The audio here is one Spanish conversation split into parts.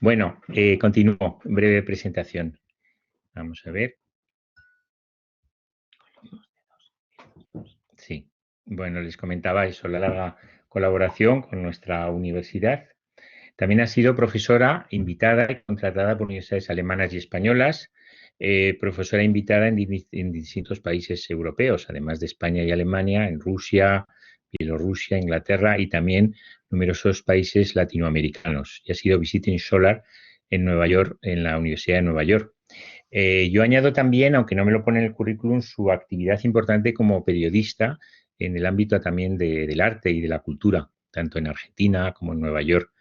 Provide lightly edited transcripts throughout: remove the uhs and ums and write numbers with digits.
Bueno, continúo. Breve presentación. Vamos a ver. Sí. Bueno, les comentaba eso, la larga colaboración con nuestra universidad. También ha sido profesora invitada y contratada por universidades alemanas y españolas, profesora invitada en distintos países europeos, además de España y Alemania, en Rusia, Bielorrusia, Inglaterra y también numerosos países latinoamericanos. Y ha sido visiting scholar en Nueva York, en la Universidad de Nueva York. Yo añado también, aunque no me lo pone en el currículum, su actividad importante como periodista en el ámbito también del arte y de la cultura, tanto en Argentina como en Nueva York.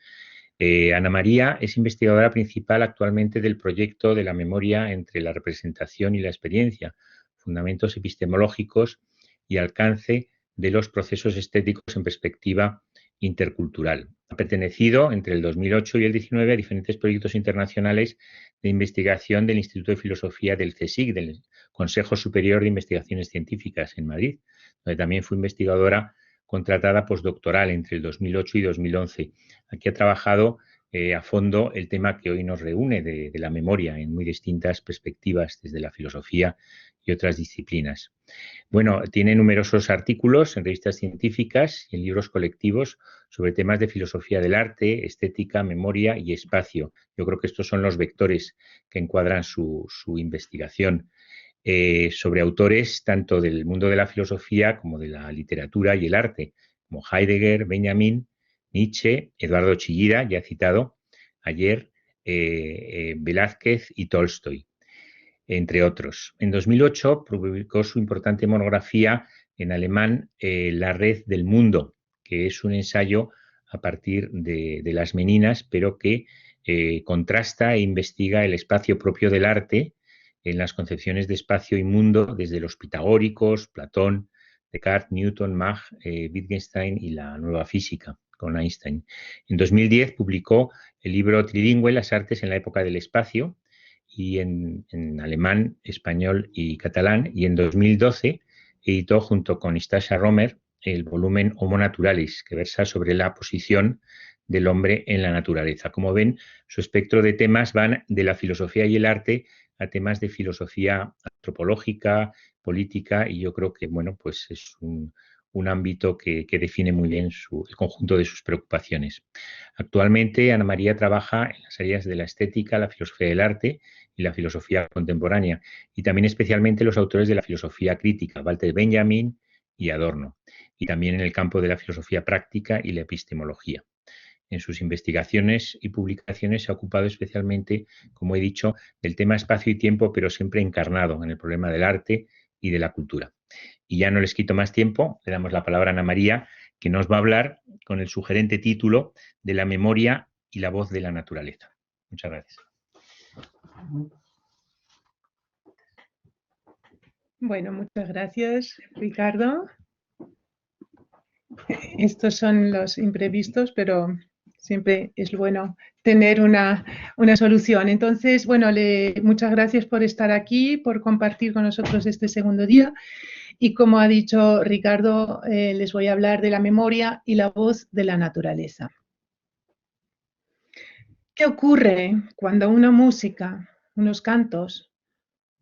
Ana María es investigadora principal actualmente del proyecto de la memoria entre la representación y la experiencia, fundamentos epistemológicos y alcance de los procesos estéticos en perspectiva intercultural. Ha pertenecido entre el 2008 y el 2019 a diferentes proyectos internacionales de investigación del Instituto de Filosofía del CSIC, del Consejo Superior de Investigaciones Científicas en Madrid, donde también fue investigadora contratada postdoctoral entre el 2008 y 2011. Aquí ha trabajado a fondo el tema que hoy nos reúne de la memoria en muy distintas perspectivas, desde la filosofía y otras disciplinas. Bueno, tiene numerosos artículos en revistas científicas y en libros colectivos sobre temas de filosofía del arte, estética, memoria y espacio. Yo creo que estos son los vectores que encuadran su investigación. Sobre autores tanto del mundo de la filosofía como de la literatura y el arte, como Heidegger, Benjamin, Nietzsche, Eduardo Chillida, ya citado ayer, Velázquez y Tolstoy, entre otros. En 2008 publicó su importante monografía en alemán, La red del mundo, que es un ensayo a partir de las meninas, pero que contrasta e investiga el espacio propio del arte en las concepciones de espacio y mundo desde los pitagóricos, Platón, Descartes, Newton, Mach, Wittgenstein y la nueva física con Einstein. En 2010 publicó el libro trilingüe Las artes en la época del espacio, y en alemán, español y catalán, y en 2012 editó junto con Istasha Romer el volumen Homo Naturalis, que versa sobre la posición del hombre en la naturaleza. Como ven, su espectro de temas van de la filosofía y el arte a temas de filosofía antropológica, política, y yo creo que, bueno, pues es un ámbito que define muy bien el conjunto de sus preocupaciones. Actualmente, Ana María trabaja en las áreas de la estética, la filosofía del arte y la filosofía contemporánea, y también especialmente los autores de la filosofía crítica, Walter Benjamin y Adorno, y también en el campo de la filosofía práctica y la epistemología. En sus investigaciones y publicaciones se ha ocupado especialmente, como he dicho, del tema espacio y tiempo, pero siempre encarnado en el problema del arte y de la cultura. Y ya no les quito más tiempo, le damos la palabra a Ana María, que nos va a hablar con el sugerente título de La memoria y la voz de la naturaleza. Muchas gracias. Bueno, muchas gracias, Ricardo. Estos son los imprevistos, pero siempre es bueno tener una solución. Entonces, bueno, muchas gracias por estar aquí, por compartir con nosotros este segundo día. Y como ha dicho Ricardo, les voy a hablar de la memoria y la voz de la naturaleza. ¿Qué ocurre cuando una música, unos cantos,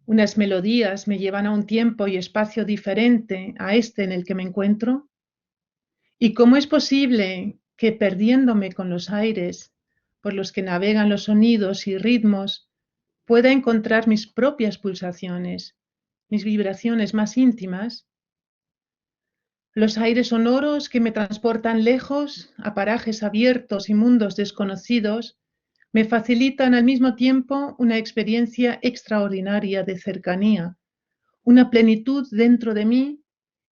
unas melodías me llevan a un tiempo y espacio diferente a este en el que me encuentro? ¿Y cómo es posible que, perdiéndome con los aires por los que navegan los sonidos y ritmos, pueda encontrar mis propias pulsaciones, mis vibraciones más íntimas? Los aires sonoros que me transportan lejos a parajes abiertos y mundos desconocidos me facilitan al mismo tiempo una experiencia extraordinaria de cercanía, una plenitud dentro de mí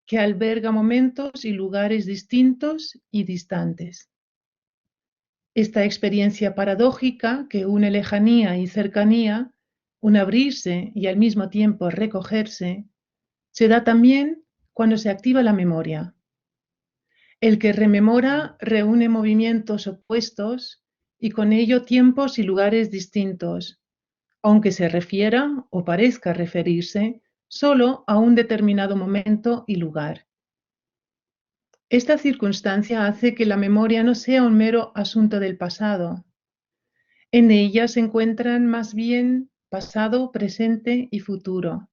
que alberga momentos y lugares distintos y distantes. Esta experiencia paradójica que une lejanía y cercanía, un abrirse y al mismo tiempo recogerse, se da también cuando se activa la memoria. El que rememora reúne movimientos opuestos y con ello tiempos y lugares distintos, aunque se refiera o parezca referirse solo a un determinado momento y lugar. Esta circunstancia hace que la memoria no sea un mero asunto del pasado. En ella se encuentran más bien pasado, presente y futuro.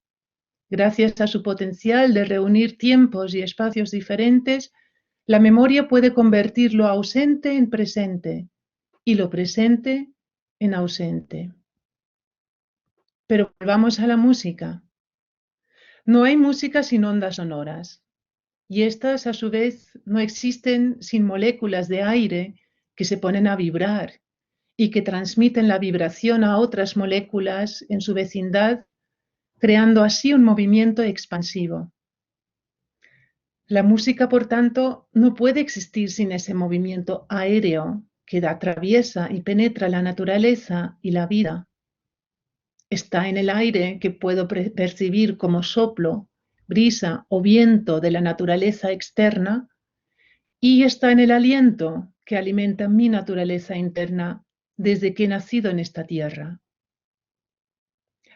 Gracias a su potencial de reunir tiempos y espacios diferentes, la memoria puede convertir lo ausente en presente y lo presente en ausente. Pero volvamos a la música. No hay música sin ondas sonoras, y estas a su vez no existen sin moléculas de aire que se ponen a vibrar y que transmiten la vibración a otras moléculas en su vecindad, creando así un movimiento expansivo. La música, por tanto, no puede existir sin ese movimiento aéreo que atraviesa y penetra la naturaleza y la vida. Está en el aire que puedo percibir como soplo, brisa o viento de la naturaleza externa, y está en el aliento que alimenta mi naturaleza interna desde que he nacido en esta tierra.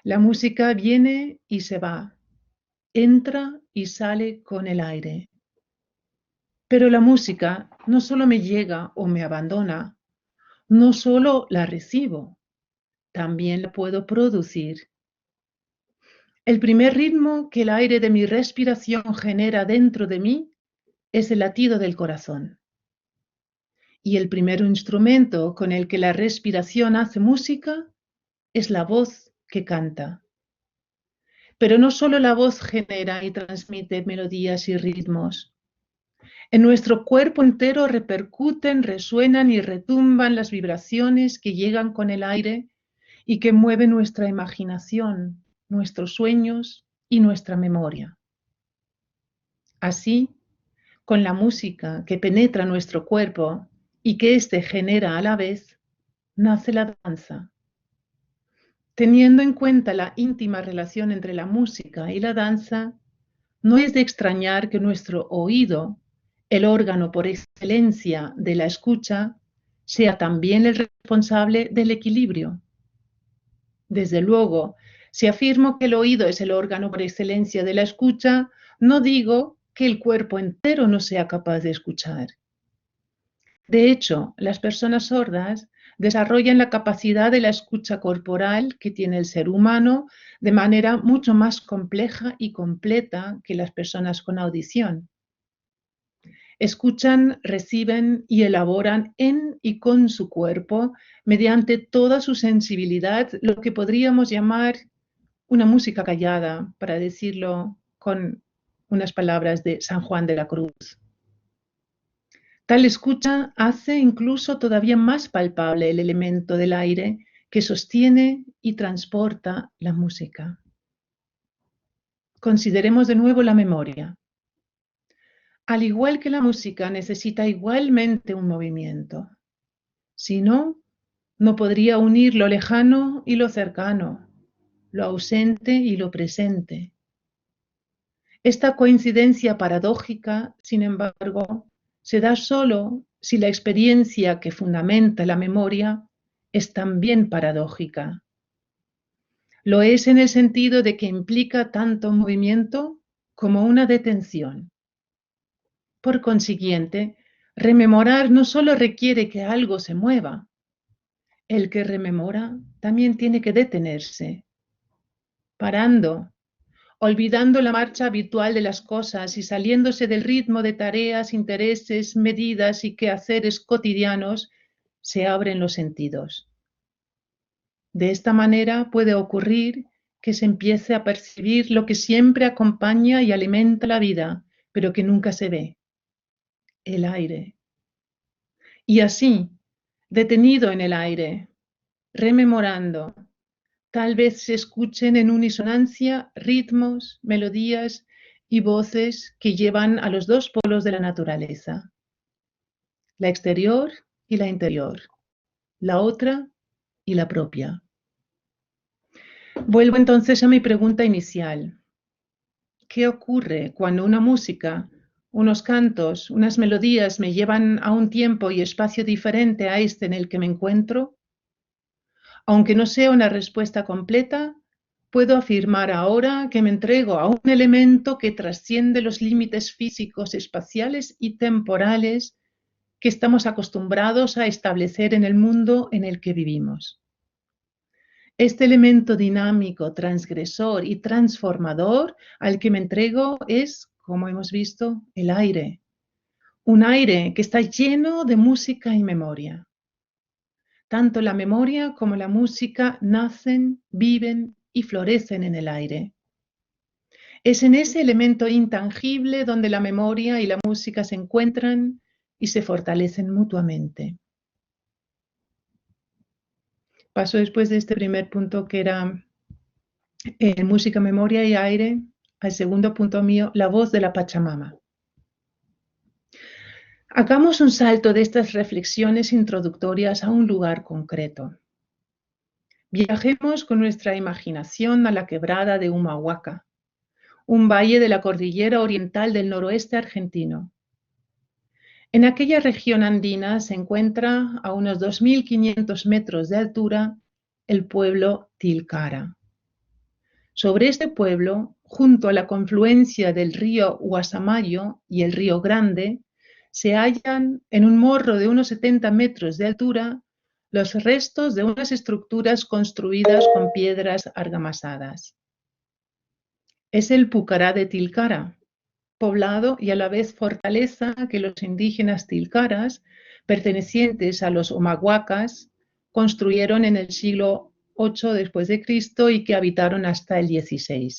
La música viene y se va, entra y sale con el aire. Pero la música no solo me llega o me abandona, no solo la recibo, también la puedo producir. El primer ritmo que el aire de mi respiración genera dentro de mí es el latido del corazón. Y el primer instrumento con el que la respiración hace música es la voz que canta. Pero no solo la voz genera y transmite melodías y ritmos. En nuestro cuerpo entero repercuten, resuenan y retumban las vibraciones que llegan con el aire y que mueven nuestra imaginación, nuestros sueños y nuestra memoria. Así, con la música que penetra nuestro cuerpo y que éste genera a la vez, nace la danza. Teniendo en cuenta la íntima relación entre la música y la danza, no es de extrañar que nuestro oído, el órgano por excelencia de la escucha, sea también el responsable del equilibrio. Desde luego, si afirmo que el oído es el órgano por excelencia de la escucha, no digo que el cuerpo entero no sea capaz de escuchar. De hecho, las personas sordas desarrollan la capacidad de la escucha corporal que tiene el ser humano de manera mucho más compleja y completa que las personas con audición. Escuchan, reciben y elaboran en y con su cuerpo, mediante toda su sensibilidad, lo que podríamos llamar una música callada, para decirlo con unas palabras de San Juan de la Cruz. Tal escucha hace incluso todavía más palpable el elemento del aire que sostiene y transporta la música. Consideremos de nuevo la memoria. Al igual que la música necesita igualmente un movimiento. Si no, no podría unir lo lejano y lo cercano, lo ausente y lo presente. Esta coincidencia paradójica, sin embargo, se da solo si la experiencia que fundamenta la memoria es también paradójica. Lo es en el sentido de que implica tanto movimiento como una detención. Por consiguiente, rememorar no solo requiere que algo se mueva, el que rememora también tiene que detenerse, parando, olvidando la marcha habitual de las cosas y saliéndose del ritmo de tareas, intereses, medidas y quehaceres cotidianos, se abren los sentidos. De esta manera puede ocurrir que se empiece a percibir lo que siempre acompaña y alimenta la vida, pero que nunca se ve: el aire. Y así, detenido en el aire, rememorando, tal vez se escuchen en unisonancia ritmos, melodías y voces que llevan a los dos polos de la naturaleza, la exterior y la interior, la otra y la propia. Vuelvo entonces a mi pregunta inicial. ¿Qué ocurre cuando una música, unos cantos, unas melodías me llevan a un tiempo y espacio diferente a este en el que me encuentro? Aunque no sea una respuesta completa, puedo afirmar ahora que me entrego a un elemento que trasciende los límites físicos, espaciales y temporales que estamos acostumbrados a establecer en el mundo en el que vivimos. Este elemento dinámico, transgresor y transformador al que me entrego es, como hemos visto, el aire. Un aire que está lleno de música y memoria. Tanto la memoria como la música nacen, viven y florecen en el aire. Es en ese elemento intangible donde la memoria y la música se encuentran y se fortalecen mutuamente. Paso después de este primer punto que era música, memoria y aire, al segundo punto mío, la voz de la Pachamama. Hagamos un salto de estas reflexiones introductorias a un lugar concreto. Viajemos con nuestra imaginación a la quebrada de Humahuaca, un valle de la cordillera oriental del noroeste argentino. En aquella región andina se encuentra a unos 2.500 metros de altura el pueblo Tilcara. Sobre este pueblo, junto a la confluencia del río Guasamayo y el río Grande, se hallan en un morro de unos 70 metros de altura los restos de unas estructuras construidas con piedras argamasadas. Es el Pucará de Tilcara, poblado y a la vez fortaleza que los indígenas tilcaras, pertenecientes a los Humahuacas, construyeron en el siglo VIII después de Cristo y que habitaron hasta el XVI.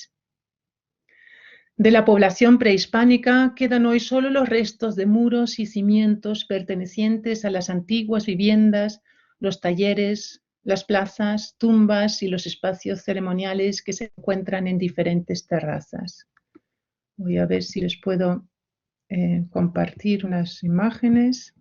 De la población prehispánica quedan hoy solo los restos de muros y cimientos pertenecientes a las antiguas viviendas, los talleres, las plazas, tumbas y los espacios ceremoniales que se encuentran en diferentes terrazas. Voy a ver si les puedo compartir unas imágenes.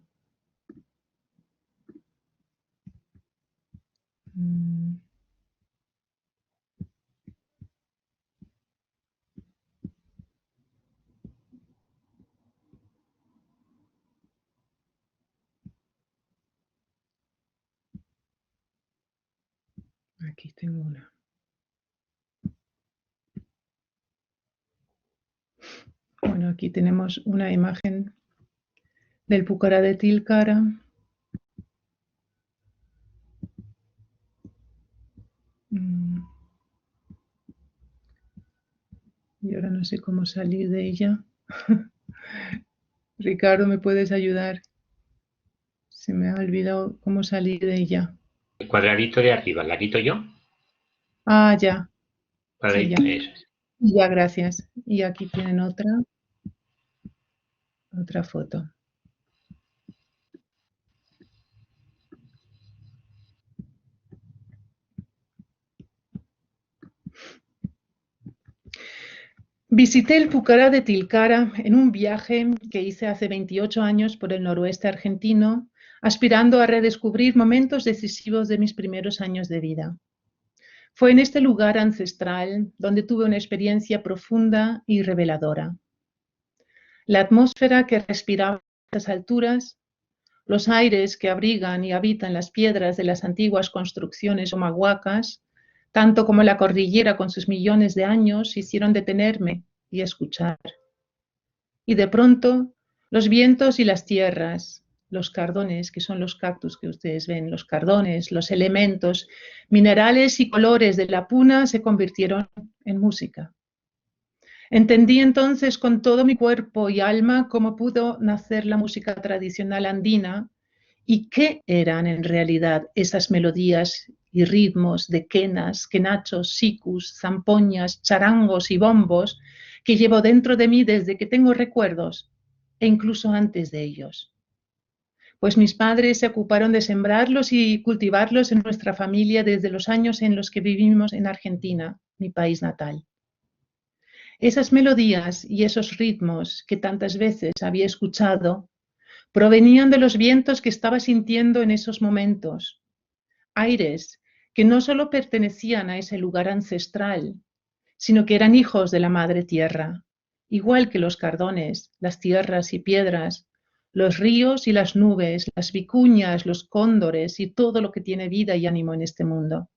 Aquí tengo una. Bueno, aquí tenemos una imagen del Pucará de Tilcara. Y ahora no sé cómo salir de ella. Ricardo, ¿me puedes ayudar? Se me ha olvidado cómo salir de ella. El cuadradito de arriba, ¿la quito yo? Ah, ya. Sí, ya. Eso es. Ya, gracias. Y aquí tienen otra foto. Visité el Pucará de Tilcara en un viaje que hice hace 28 años por el noroeste argentino, aspirando a redescubrir momentos decisivos de mis primeros años de vida. Fue en este lugar ancestral donde tuve una experiencia profunda y reveladora. La atmósfera que respiraba a estas alturas, los aires que abrigan y habitan las piedras de las antiguas construcciones humahuacas, tanto como la cordillera con sus millones de años, hicieron detenerme y escuchar. Y de pronto, los vientos y las tierras, los cardones, que son los cactus que ustedes ven, los cardones, los elementos, minerales y colores de la puna se convirtieron en música. Entendí entonces con todo mi cuerpo y alma cómo pudo nacer la música tradicional andina y qué eran en realidad esas melodías y ritmos de quenas, quenachos, sicus, zampoñas, charangos y bombos que llevo dentro de mí desde que tengo recuerdos e incluso antes de ellos. Pues mis padres se ocuparon de sembrarlos y cultivarlos en nuestra familia desde los años en los que vivimos en Argentina, mi país natal. Esas melodías y esos ritmos que tantas veces había escuchado provenían de los vientos que estaba sintiendo en esos momentos, aires que no solo pertenecían a ese lugar ancestral, sino que eran hijos de la madre tierra, igual que los cardones, las tierras y piedras, los ríos y las nubes, las vicuñas, los cóndores y todo lo que tiene vida y ánimo en este mundo.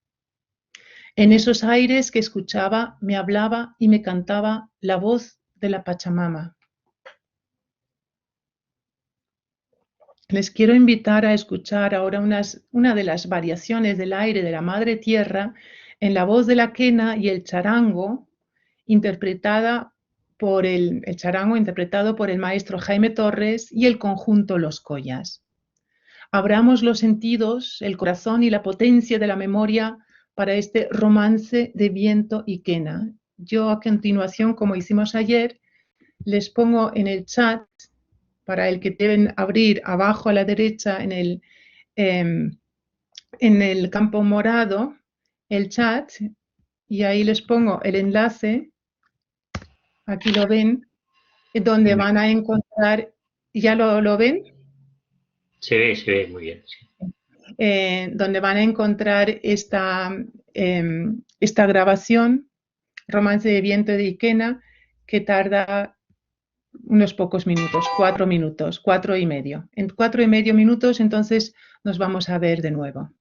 En esos aires que escuchaba, me hablaba y me cantaba la voz de la Pachamama. Les quiero invitar a escuchar ahora una de las variaciones del aire de la Madre Tierra en la voz de la quena y el charango, interpretada el charango interpretado por el maestro Jaime Torres y el conjunto Los Collas. Abramos los sentidos, el corazón y la potencia de la memoria para este romance de viento y quena. Yo a continuación, como hicimos ayer, les pongo en el chat, para el que deben abrir abajo a la derecha en el campo morado, el chat, y ahí les pongo el enlace, aquí lo ven, donde van a encontrar, ¿ya lo ven? Se ve muy bien. Sí. Donde van a encontrar esta grabación, Romance de Viento de Iquena, que tarda unos pocos minutos, 4 minutos, 4 y medio. En 4 y medio minutos, entonces, nos vamos a ver de nuevo.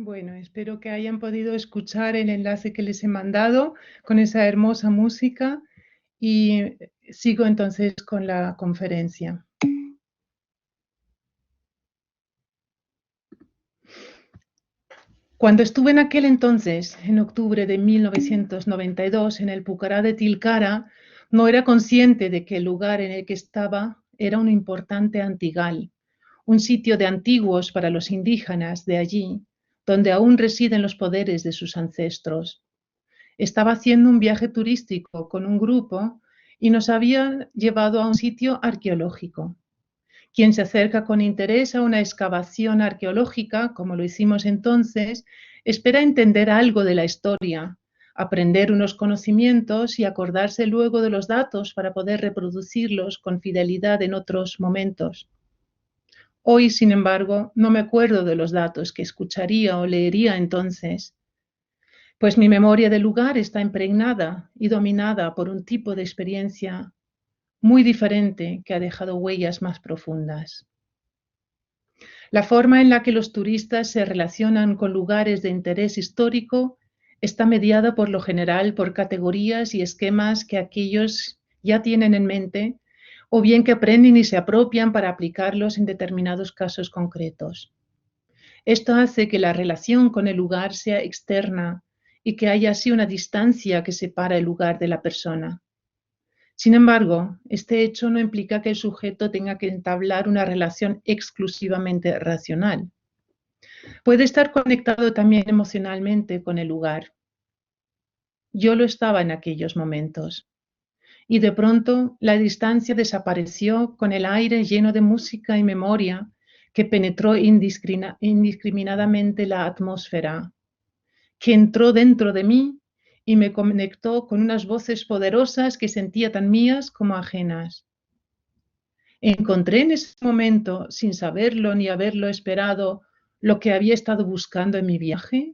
Bueno, espero que hayan podido escuchar el enlace que les he mandado con esa hermosa música y sigo entonces con la conferencia. Cuando estuve en aquel entonces, en octubre de 1992, en el Pucará de Tilcara, no era consciente de que el lugar en el que estaba era un importante antigal, un sitio de antiguos para los indígenas de allí, donde aún residen los poderes de sus ancestros. Estaba haciendo un viaje turístico con un grupo y nos habían llevado a un sitio arqueológico. Quien se acerca con interés a una excavación arqueológica, como lo hicimos entonces, espera entender algo de la historia, aprender unos conocimientos y acordarse luego de los datos para poder reproducirlos con fidelidad en otros momentos. Hoy, sin embargo, no me acuerdo de los datos que escucharía o leería entonces, pues mi memoria del lugar está impregnada y dominada por un tipo de experiencia muy diferente que ha dejado huellas más profundas. La forma en la que los turistas se relacionan con lugares de interés histórico está mediada por lo general por categorías y esquemas que aquellos ya tienen en mente o bien que aprenden y se apropian para aplicarlos en determinados casos concretos. Esto hace que la relación con el lugar sea externa y que haya así una distancia que separa el lugar de la persona. Sin embargo, este hecho no implica que el sujeto tenga que entablar una relación exclusivamente racional. Puede estar conectado también emocionalmente con el lugar. Yo lo estaba en aquellos momentos. Y de pronto la distancia desapareció con el aire lleno de música y memoria que penetró indiscriminadamente la atmósfera, que entró dentro de mí y me conectó con unas voces poderosas que sentía tan mías como ajenas. Encontré en ese momento, sin saberlo ni haberlo esperado, lo que había estado buscando en mi viaje.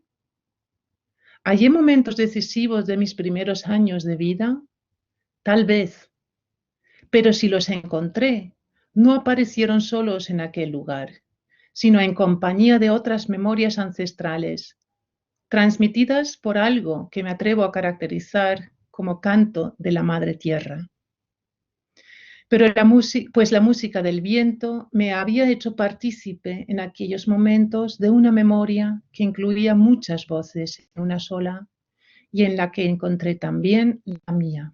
¿Hallé momentos decisivos de mis primeros años de vida? Tal vez, pero si los encontré, no aparecieron solos en aquel lugar, sino en compañía de otras memorias ancestrales, transmitidas por algo que me atrevo a caracterizar como canto de la Madre Tierra. Pero la música del viento me había hecho partícipe en aquellos momentos de una memoria que incluía muchas voces en una sola y en la que encontré también la mía.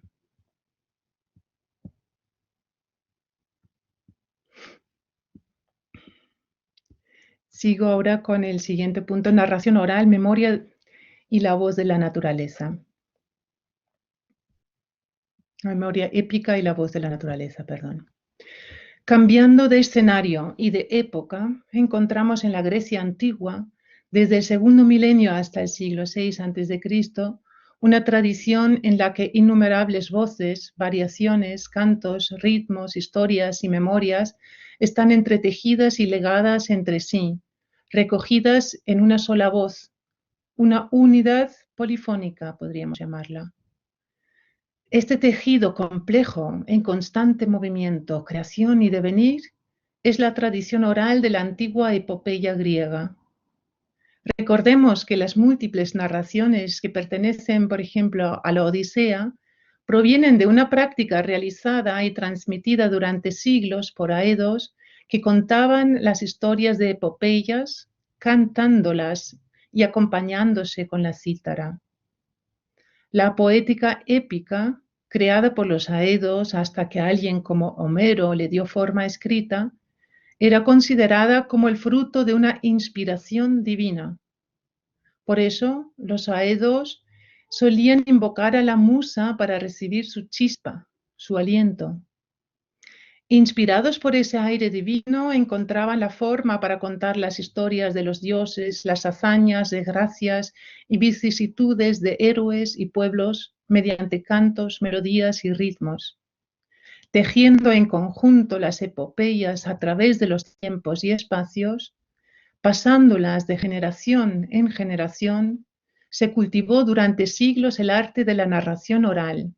Sigo ahora con el siguiente punto, narración oral, memoria y la voz de la naturaleza. Memoria épica y la voz de la naturaleza, perdón. Cambiando de escenario y de época, encontramos en la Grecia antigua, desde el segundo milenio hasta el siglo VI a.C., una tradición en la que innumerables voces, variaciones, cantos, ritmos, historias y memorias están entretejidas y legadas entre sí, recogidas en una sola voz, una unidad polifónica, podríamos llamarla. Este tejido complejo, en constante movimiento, creación y devenir, es la tradición oral de la antigua epopeya griega. Recordemos que las múltiples narraciones que pertenecen, por ejemplo, a la Odisea, provienen de una práctica realizada y transmitida durante siglos por aedos que contaban las historias de epopeyas, cantándolas y acompañándose con la cítara. La poética épica, creada por los aedos hasta que alguien como Homero le dio forma escrita, era considerada como el fruto de una inspiración divina. Por eso, los aedos solían invocar a la musa para recibir su chispa, su aliento. Inspirados por ese aire divino, encontraban la forma para contar las historias de los dioses, las hazañas, desgracias y vicisitudes de héroes y pueblos mediante cantos, melodías y ritmos, tejiendo en conjunto las epopeyas a través de los tiempos y espacios, pasándolas de generación en generación. Se cultivó durante siglos el arte de la narración oral,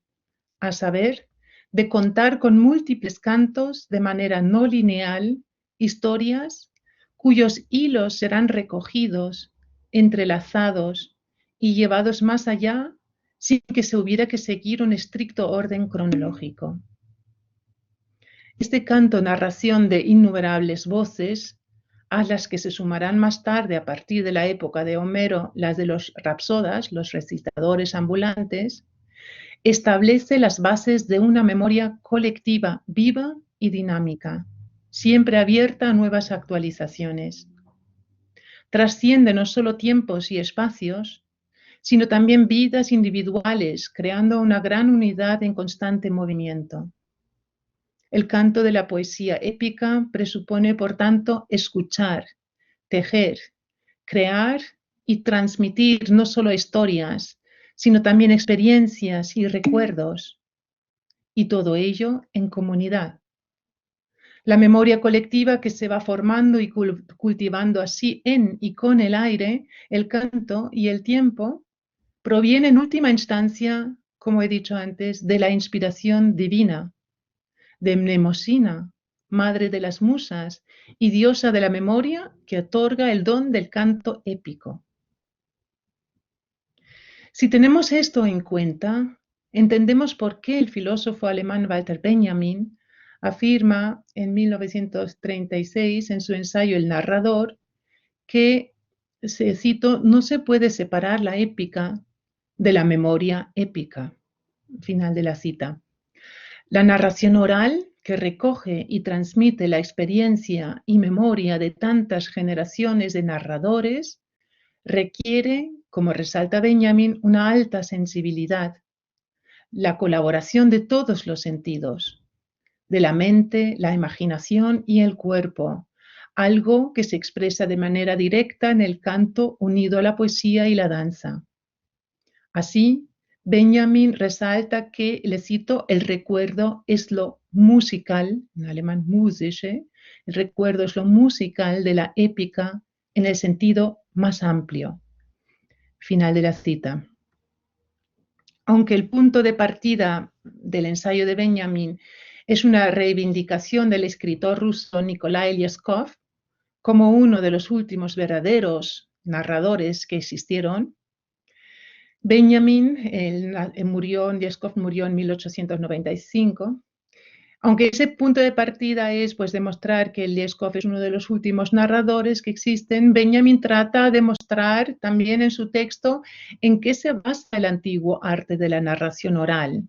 a saber, de contar con múltiples cantos de manera no lineal historias cuyos hilos serán recogidos, entrelazados y llevados más allá sin que se hubiera que seguir un estricto orden cronológico. Este canto narración de innumerables voces, a las que se sumarán más tarde a partir de la época de Homero las de los rapsodas, los recitadores ambulantes, establece las bases de una memoria colectiva viva y dinámica, siempre abierta a nuevas actualizaciones. Trasciende no solo tiempos y espacios, sino también vidas individuales, creando una gran unidad en constante movimiento. El canto de la poesía épica presupone, por tanto, escuchar, tejer, crear y transmitir no solo historias, sino también experiencias y recuerdos, y todo ello en comunidad. La memoria colectiva que se va formando y cultivando así en y con el aire, el canto y el tiempo, proviene en última instancia, como he dicho antes, de la inspiración divina, de Mnemosina, madre de las musas y diosa de la memoria que otorga el don del canto épico. Si tenemos esto en cuenta, entendemos por qué el filósofo alemán Walter Benjamin afirma en 1936 en su ensayo El narrador que, cito, no se puede separar la épica de la memoria épica. Final de la cita. La narración oral, que recoge y transmite la experiencia y memoria de tantas generaciones de narradores, requiere, como resalta Benjamin, una alta sensibilidad, la colaboración de todos los sentidos, de la mente, la imaginación y el cuerpo, algo que se expresa de manera directa en el canto unido a la poesía y la danza. Así, Benjamin resalta que, le cito, el recuerdo es lo musical, en alemán musische, el recuerdo es lo musical de la épica en el sentido más amplio. Final de la cita. Aunque el punto de partida del ensayo de Benjamin es una reivindicación del escritor ruso Nikolai Lyeskov como uno de los últimos verdaderos narradores que existieron, Benjamin Lyeskov murió en 1895. Aunque ese punto de partida es pues, demostrar que Lyeskov es uno de los últimos narradores que existen, Benjamin trata de mostrar también en su texto en qué se basa el antiguo arte de la narración oral,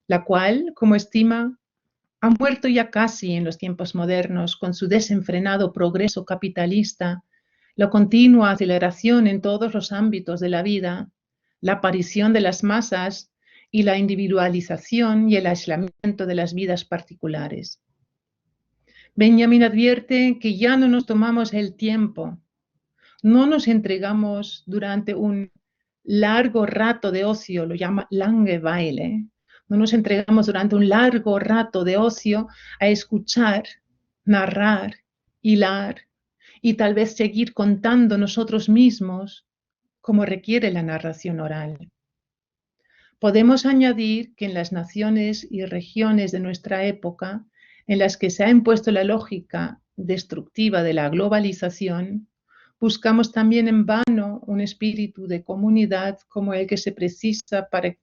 la cual, como estima, ha muerto ya casi en los tiempos modernos con su desenfrenado progreso capitalista, la continua aceleración en todos los ámbitos de la vida, la aparición de las masas y la individualización y el aislamiento de las vidas particulares. Benjamin advierte que ya no nos tomamos el tiempo, no nos entregamos durante un largo rato de ocio, lo llama Langeweile, no nos entregamos durante un largo rato de ocio a escuchar, narrar, hilar y tal vez seguir contando nosotros mismos como requiere la narración oral. Podemos añadir que en las naciones y regiones de nuestra época, en las que se ha impuesto la lógica destructiva de la globalización, buscamos también en vano un espíritu de comunidad como el que se precisa para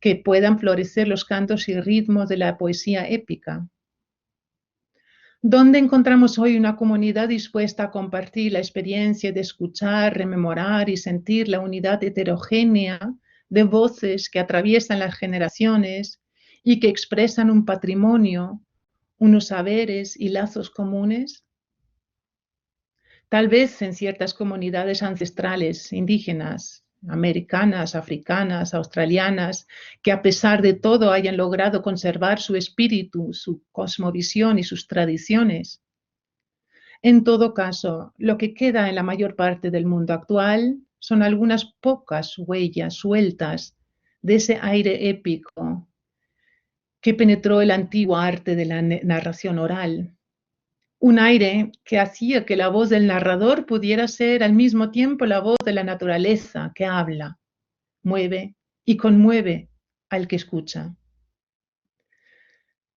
que puedan florecer los cantos y ritmos de la poesía épica. ¿Dónde encontramos hoy una comunidad dispuesta a compartir la experiencia de escuchar, rememorar y sentir la unidad heterogénea de voces que atraviesan las generaciones y que expresan un patrimonio, unos saberes y lazos comunes? Tal vez en ciertas comunidades ancestrales, indígenas, americanas, africanas, australianas, que a pesar de todo hayan logrado conservar su espíritu, su cosmovisión y sus tradiciones. En todo caso, lo que queda en la mayor parte del mundo actual son algunas pocas huellas sueltas de ese aire épico que penetró el antiguo arte de la narración oral. Un aire que hacía que la voz del narrador pudiera ser al mismo tiempo la voz de la naturaleza que habla, mueve y conmueve al que escucha.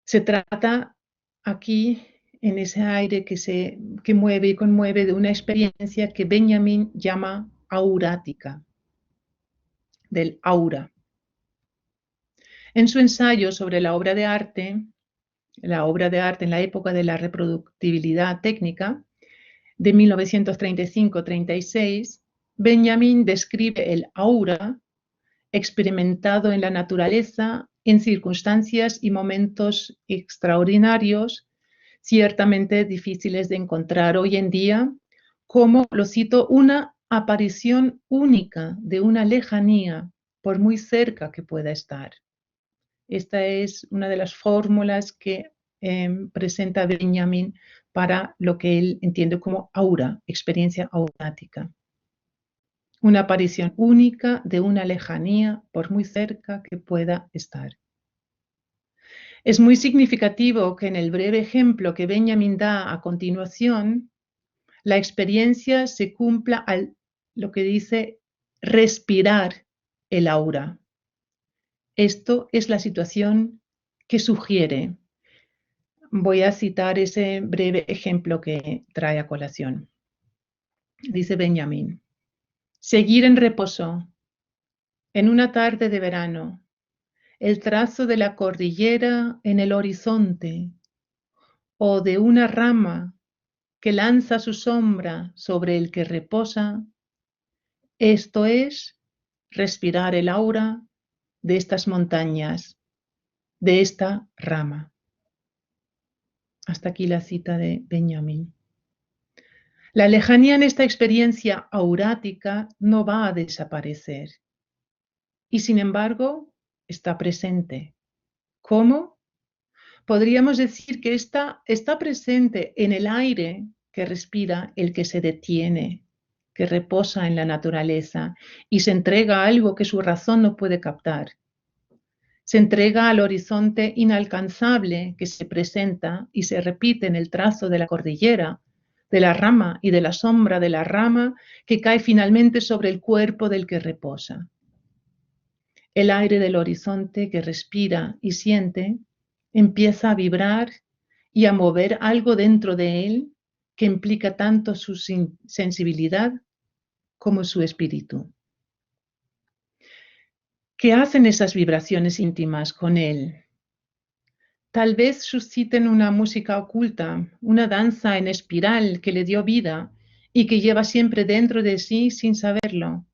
Se trata aquí, en ese aire que mueve y conmueve, de una experiencia que Benjamin llama aurática, del aura. En su ensayo sobre la obra de arte en la época de la reproductibilidad técnica, de 1935-36, Benjamin describe el aura experimentado en la naturaleza en circunstancias y momentos extraordinarios, ciertamente difíciles de encontrar hoy en día, como, lo cito, una aparición única de una lejanía, por muy cerca que pueda estar. Esta es una de las fórmulas que presenta Benjamin para lo que él entiende como aura, experiencia aurática. Una aparición única de una lejanía por muy cerca que pueda estar. Es muy significativo que en el breve ejemplo que Benjamin da a continuación, la experiencia se cumpla al lo que dice respirar el aura. Esto es la situación que sugiere. Voy a citar ese breve ejemplo que trae a colación. Dice Benjamin: seguir en reposo, en una tarde de verano, el trazo de la cordillera en el horizonte, o de una rama que lanza su sombra sobre el que reposa, esto es respirar el aura de estas montañas, de esta rama. Hasta aquí la cita de Benjamin. La lejanía en esta experiencia aurática no va a desaparecer y sin embargo está presente. ¿Cómo? Podríamos decir que está presente en el aire que respira el que se detiene, que reposa en la naturaleza y se entrega a algo que su razón no puede captar. Se entrega al horizonte inalcanzable que se presenta y se repite en el trazo de la cordillera, de la rama y de la sombra de la rama que cae finalmente sobre el cuerpo del que reposa. El aire del horizonte que respira y siente empieza a vibrar y a mover algo dentro de él que implica tanto su sensibilidad como su espíritu. ¿Qué hacen esas vibraciones íntimas con él? Tal vez susciten una música oculta, una danza en espiral que le dio vida y que lleva siempre dentro de sí sin saberlo.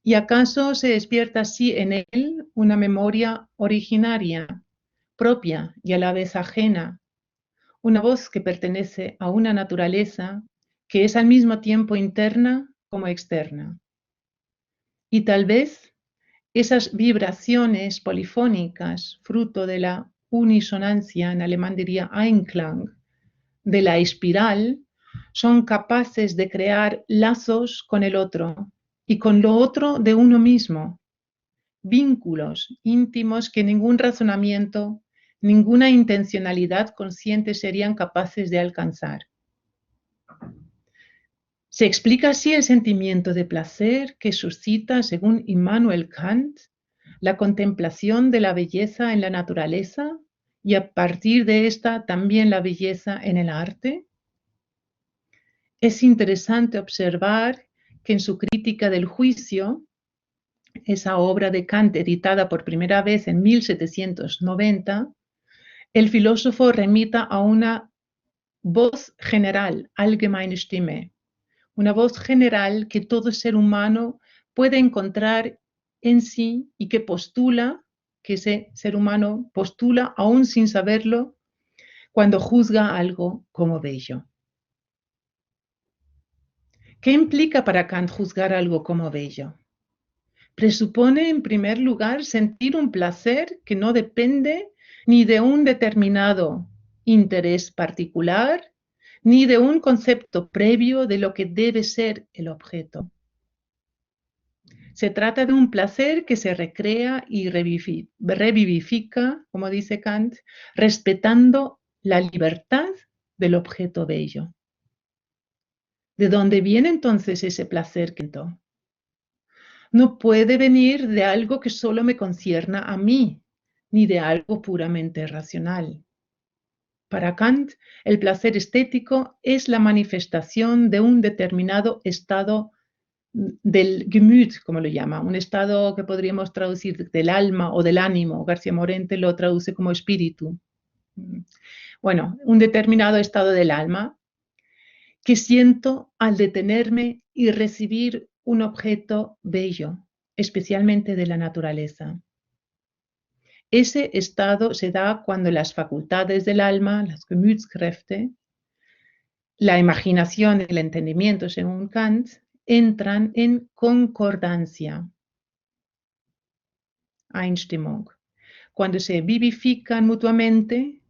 ¿Y acaso se despierta así en él una memoria originaria, propia y a la vez ajena? Una voz que pertenece a una naturaleza que es al mismo tiempo interna como externa. Y tal vez esas vibraciones polifónicas, fruto de la unisonancia, en alemán diría Einklang, de la espiral, son capaces de crear lazos con el otro y con lo otro de uno mismo, vínculos íntimos que ningún razonamiento, ninguna intencionalidad consciente serían capaces de alcanzar. Se explica así el sentimiento de placer que suscita, según Immanuel Kant, la contemplación de la belleza en la naturaleza y a partir de esta también la belleza en el arte. Es interesante observar que en su crítica del juicio, esa obra de Kant editada por primera vez en 1790, el filósofo remita a una voz general, allgemeine Stimme, una voz general que todo ser humano puede encontrar en sí y que postula, que ese ser humano postula aún sin saberlo, cuando juzga algo como bello. ¿Qué implica para Kant juzgar algo como bello? Presupone, en primer lugar, sentir un placer que no depende ni de un determinado interés particular, ni de un concepto previo de lo que debe ser el objeto. Se trata de un placer que se recrea y revivifica, como dice Kant, respetando la libertad del objeto bello. ¿De dónde viene entonces ese placer, Kento? No puede venir de algo que solo me concierna a mí, ni de algo puramente racional. Para Kant, el placer estético es la manifestación de un determinado estado del Gemüt, como lo llama, un estado que podríamos traducir del alma o del ánimo. García Morente lo traduce como espíritu. Bueno, un determinado estado del alma que siento al detenerme y recibir un objeto bello, especialmente de la naturaleza. Ese estado se da cuando las facultades del alma, las Gemütskräfte, la imaginación y el entendimiento, según Kant, entran en concordancia, Einstimmung, cuando se vivifican mutuamente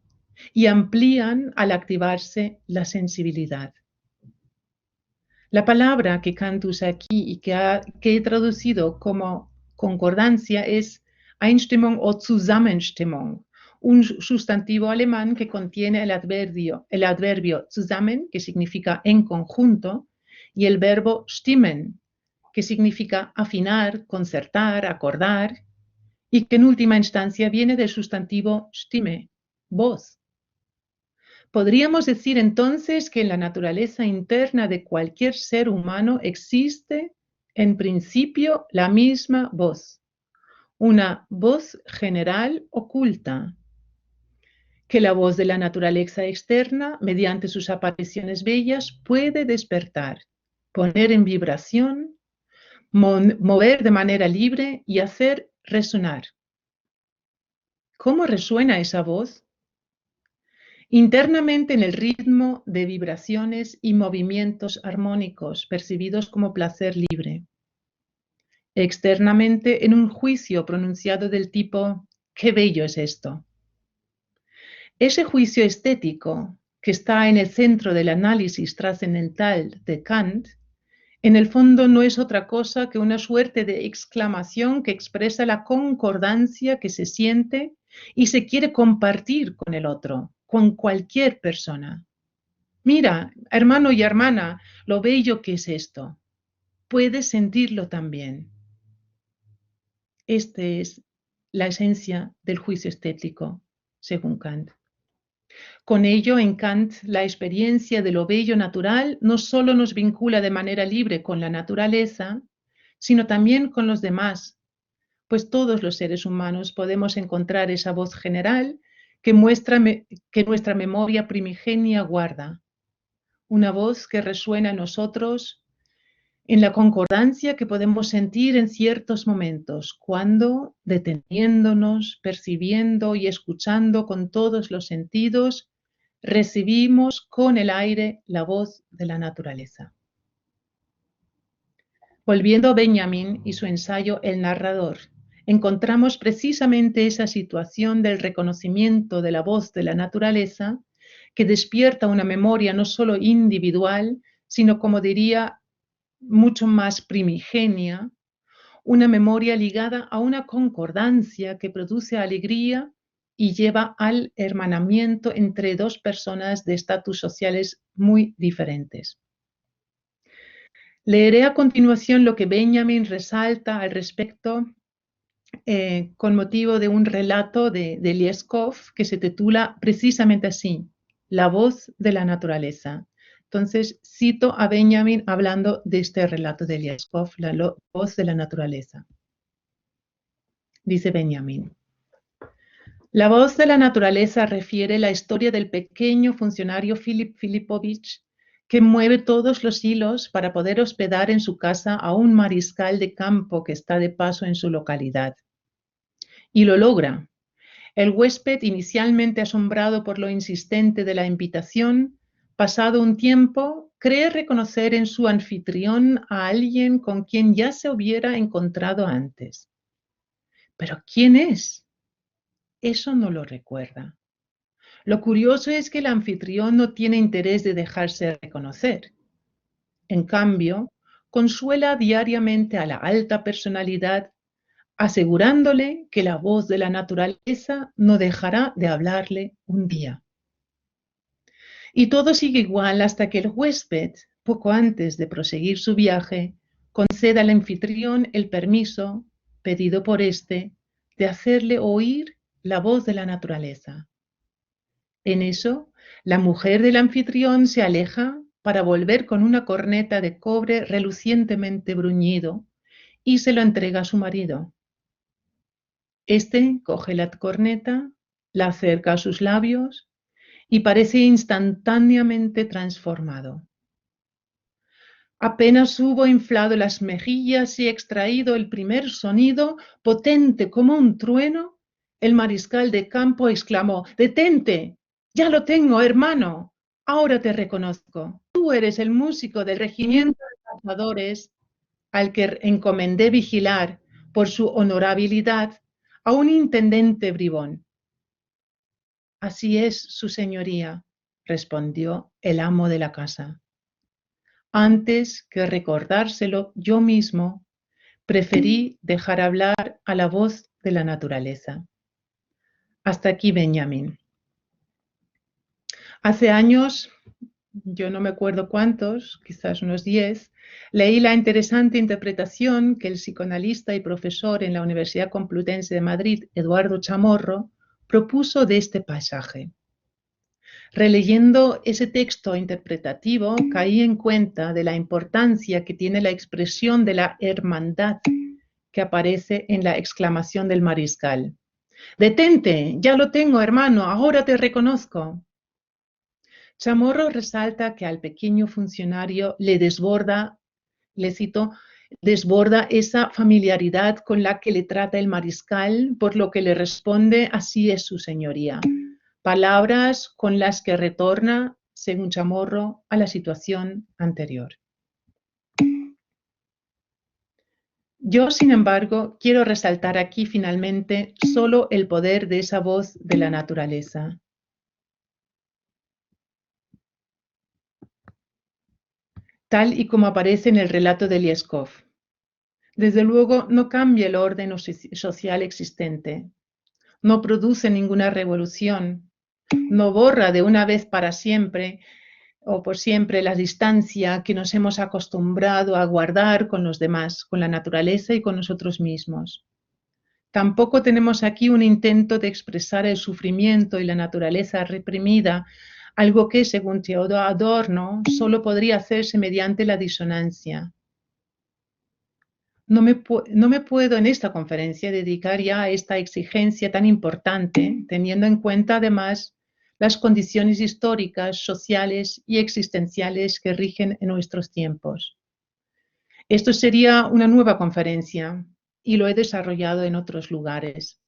y amplían al activarse la sensibilidad. La palabra que Kant usa aquí y que he traducido como concordancia es Einstimmung o Zusammenstimmung, un sustantivo alemán que contiene el adverbio zusammen, que significa en conjunto, y el verbo stimmen, que significa afinar, concertar, acordar, y que en última instancia viene del sustantivo Stimme, voz. Podríamos decir entonces que en la naturaleza interna de cualquier ser humano existe, en principio, la misma voz, una voz general oculta, que la voz de la naturaleza externa, mediante sus apariciones bellas, puede despertar, poner en vibración, mover de manera libre y hacer resonar. ¿Cómo resuena esa voz? Internamente en el ritmo de vibraciones y movimientos armónicos percibidos como placer libre. Externamente en un juicio pronunciado del tipo «¡qué bello es esto!». Ese juicio estético, que está en el centro del análisis trascendental de Kant, en el fondo no es otra cosa que una suerte de exclamación que expresa la concordancia que se siente y se quiere compartir con el otro, con cualquier persona. Mira, hermano y hermana, lo bello que es esto. Puedes sentirlo también. Esta es la esencia del juicio estético, según Kant. Con ello, en Kant, la experiencia de lo bello natural no solo nos vincula de manera libre con la naturaleza, sino también con los demás, pues todos los seres humanos podemos encontrar esa voz general que nuestra memoria primigenia guarda, una voz que resuena en nosotros en la concordancia que podemos sentir en ciertos momentos, cuando, deteniéndonos, percibiendo y escuchando con todos los sentidos, recibimos con el aire la voz de la naturaleza. Volviendo a Benjamin y su ensayo El narrador, encontramos precisamente esa situación del reconocimiento de la voz de la naturaleza que despierta una memoria no solo individual, sino, como diría, mucho más primigenia, una memoria ligada a una concordancia que produce alegría y lleva al hermanamiento entre dos personas de estatus sociales muy diferentes. Leeré a continuación lo que Benjamin resalta al respecto con motivo de un relato de Lieskov que se titula precisamente así, La voz de la naturaleza. Entonces, cito a Benjamin hablando de este relato de Lieskov, La voz de la naturaleza. Dice Benjamin. La voz de la naturaleza refiere la historia del pequeño funcionario Filip Filipovich que mueve todos los hilos para poder hospedar en su casa a un mariscal de campo que está de paso en su localidad. Y lo logra. El huésped, inicialmente asombrado por lo insistente de la invitación, pasado un tiempo, cree reconocer en su anfitrión a alguien con quien ya se hubiera encontrado antes. ¿Pero quién es? Eso no lo recuerda. Lo curioso es que el anfitrión no tiene interés de dejarse reconocer. En cambio, consuela diariamente a la alta personalidad, asegurándole que la voz de la naturaleza no dejará de hablarle un día. Y todo sigue igual hasta que el huésped, poco antes de proseguir su viaje, conceda al anfitrión el permiso, pedido por éste, de hacerle oír la voz de la naturaleza. En eso, la mujer del anfitrión se aleja para volver con una corneta de cobre relucientemente bruñido y se lo entrega a su marido. Este coge la corneta, la acerca a sus labios y parece instantáneamente transformado. Apenas hubo inflado las mejillas y extraído el primer sonido, potente como un trueno, el mariscal de campo exclamó: «¡Detente! ¡Ya lo tengo, hermano! Ahora te reconozco. Tú eres el músico del regimiento de cazadores al que encomendé vigilar por su honorabilidad a un intendente bribón». «Así es, su señoría», respondió el amo de la casa. Antes que recordárselo yo mismo, preferí dejar hablar a la voz de la naturaleza. Hasta aquí, Benjamín. Hace años, yo no me acuerdo cuántos, quizás unos 10, leí la interesante interpretación que el psicoanalista y profesor en la Universidad Complutense de Madrid, Eduardo Chamorro, propuso de este pasaje. Releyendo ese texto interpretativo, caí en cuenta de la importancia que tiene la expresión de la hermandad que aparece en la exclamación del mariscal. «¡Detente! Ya lo tengo, hermano, ahora te reconozco». Chamorro resalta que al pequeño funcionario le desborda, le cito, desborda esa familiaridad con la que le trata el mariscal, por lo que le responde: «Así es, su señoría». Palabras con las que retorna, según Chamorro, a la situación anterior. Yo, sin embargo, quiero resaltar aquí finalmente solo el poder de esa voz de la naturaleza. Tal y como aparece en el relato de Lieskov. Desde luego, no cambia el orden social existente, no produce ninguna revolución, no borra de una vez para siempre o por siempre la distancia que nos hemos acostumbrado a guardar con los demás, con la naturaleza y con nosotros mismos. Tampoco tenemos aquí un intento de expresar el sufrimiento y la naturaleza reprimida, algo que, según Theodor Adorno, solo podría hacerse mediante la disonancia. No me puedo en esta conferencia dedicar ya a esta exigencia tan importante, teniendo en cuenta además las condiciones históricas, sociales y existenciales que rigen en nuestros tiempos. Esto sería una nueva conferencia y lo he desarrollado en otros lugares.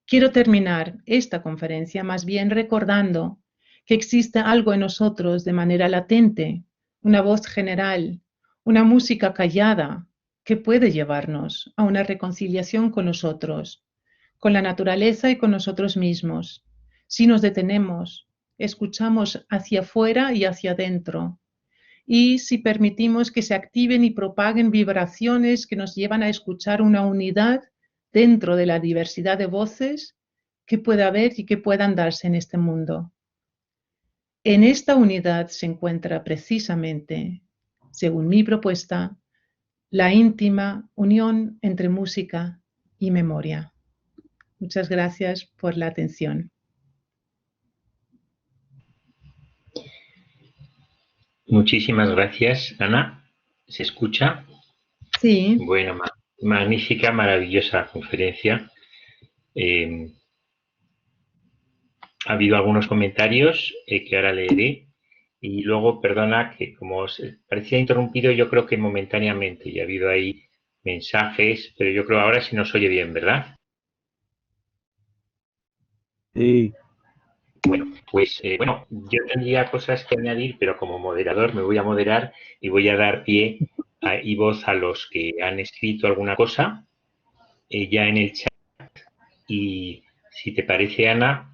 Quiero terminar esta conferencia más bien recordando que existe algo en nosotros de manera latente, una voz general, una música callada que puede llevarnos a una reconciliación con nosotros, con la naturaleza y con nosotros mismos. Si nos detenemos, escuchamos hacia afuera y hacia adentro, y si permitimos que se activen y propaguen vibraciones que nos llevan a escuchar una unidad dentro de la diversidad de voces que pueda haber y que puedan darse en este mundo. En esta unidad se encuentra precisamente, según mi propuesta, la íntima unión entre música y memoria. Muchas gracias por la atención. Muchísimas gracias, Ana. ¿Se escucha? Sí. Bueno, magnífica, maravillosa conferencia. Ha habido algunos comentarios que ahora leeré y luego, perdona, que como parecía interrumpido, yo creo que momentáneamente y ha habido ahí mensajes, pero yo creo ahora sí nos oye bien, ¿verdad? Sí. Bueno, pues yo tendría cosas que añadir, pero como moderador me voy a moderar y voy a dar pie y voz a los que han escrito alguna cosa ya en el chat. Y si te parece, Ana,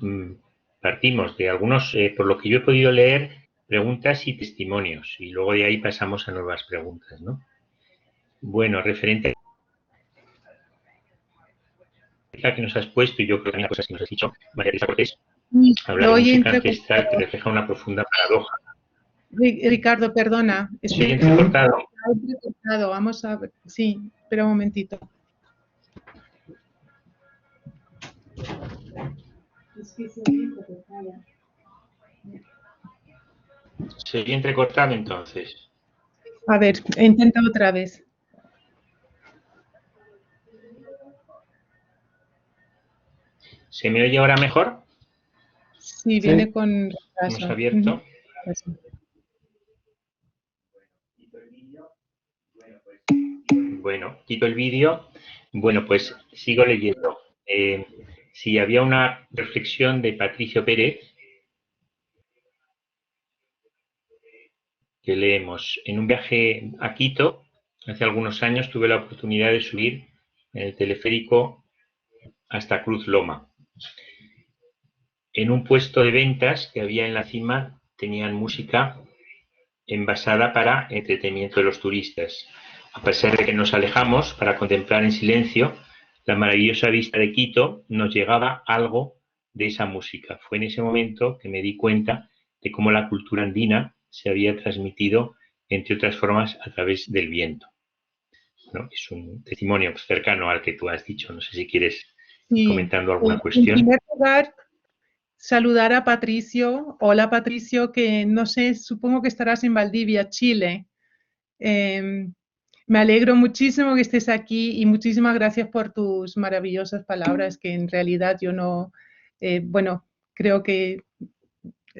partimos de algunos, por lo que yo he podido leer, preguntas y testimonios, y luego de ahí pasamos a nuevas preguntas, ¿no? Bueno, referente a la que nos has puesto, y yo creo que hay cosas que nos has dicho, María Teresa Cortés, hablar de música ancestral que refleja una profunda paradoja. Ricardo, perdona. ¿Se oye entrecortado? Vamos a ver. Sí, espera un momentito. Es que se oye entrecortado. Se oye entrecortado entonces. A ver, intenta otra vez. ¿Se me oye ahora mejor? Sí, viene Sí, con Hemos retraso. abierto. Retraso. Bueno, quito el vídeo. Bueno, pues sigo leyendo. Si había una reflexión de Patricio Pérez que leemos. En un viaje a Quito, hace algunos años, tuve la oportunidad de subir en el teleférico hasta Cruz Loma. En un puesto de ventas que había en la cima tenían música envasada para entretenimiento de los turistas. A pesar de que nos alejamos para contemplar en silencio la maravillosa vista de Quito, nos llegaba algo de esa música. Fue en ese momento que me di cuenta de cómo la cultura andina se había transmitido, entre otras formas, a través del viento, ¿no? Es un testimonio cercano al que tú has dicho. No sé si quieres ir Sí, comentando alguna en cuestión. primer lugar, saludar a Patricio. Hola Patricio, que no sé, supongo que estarás en Valdivia, Chile. Eh, Me alegro muchísimo que estés aquí y muchísimas gracias por tus maravillosas palabras, que en realidad yo no, bueno, creo que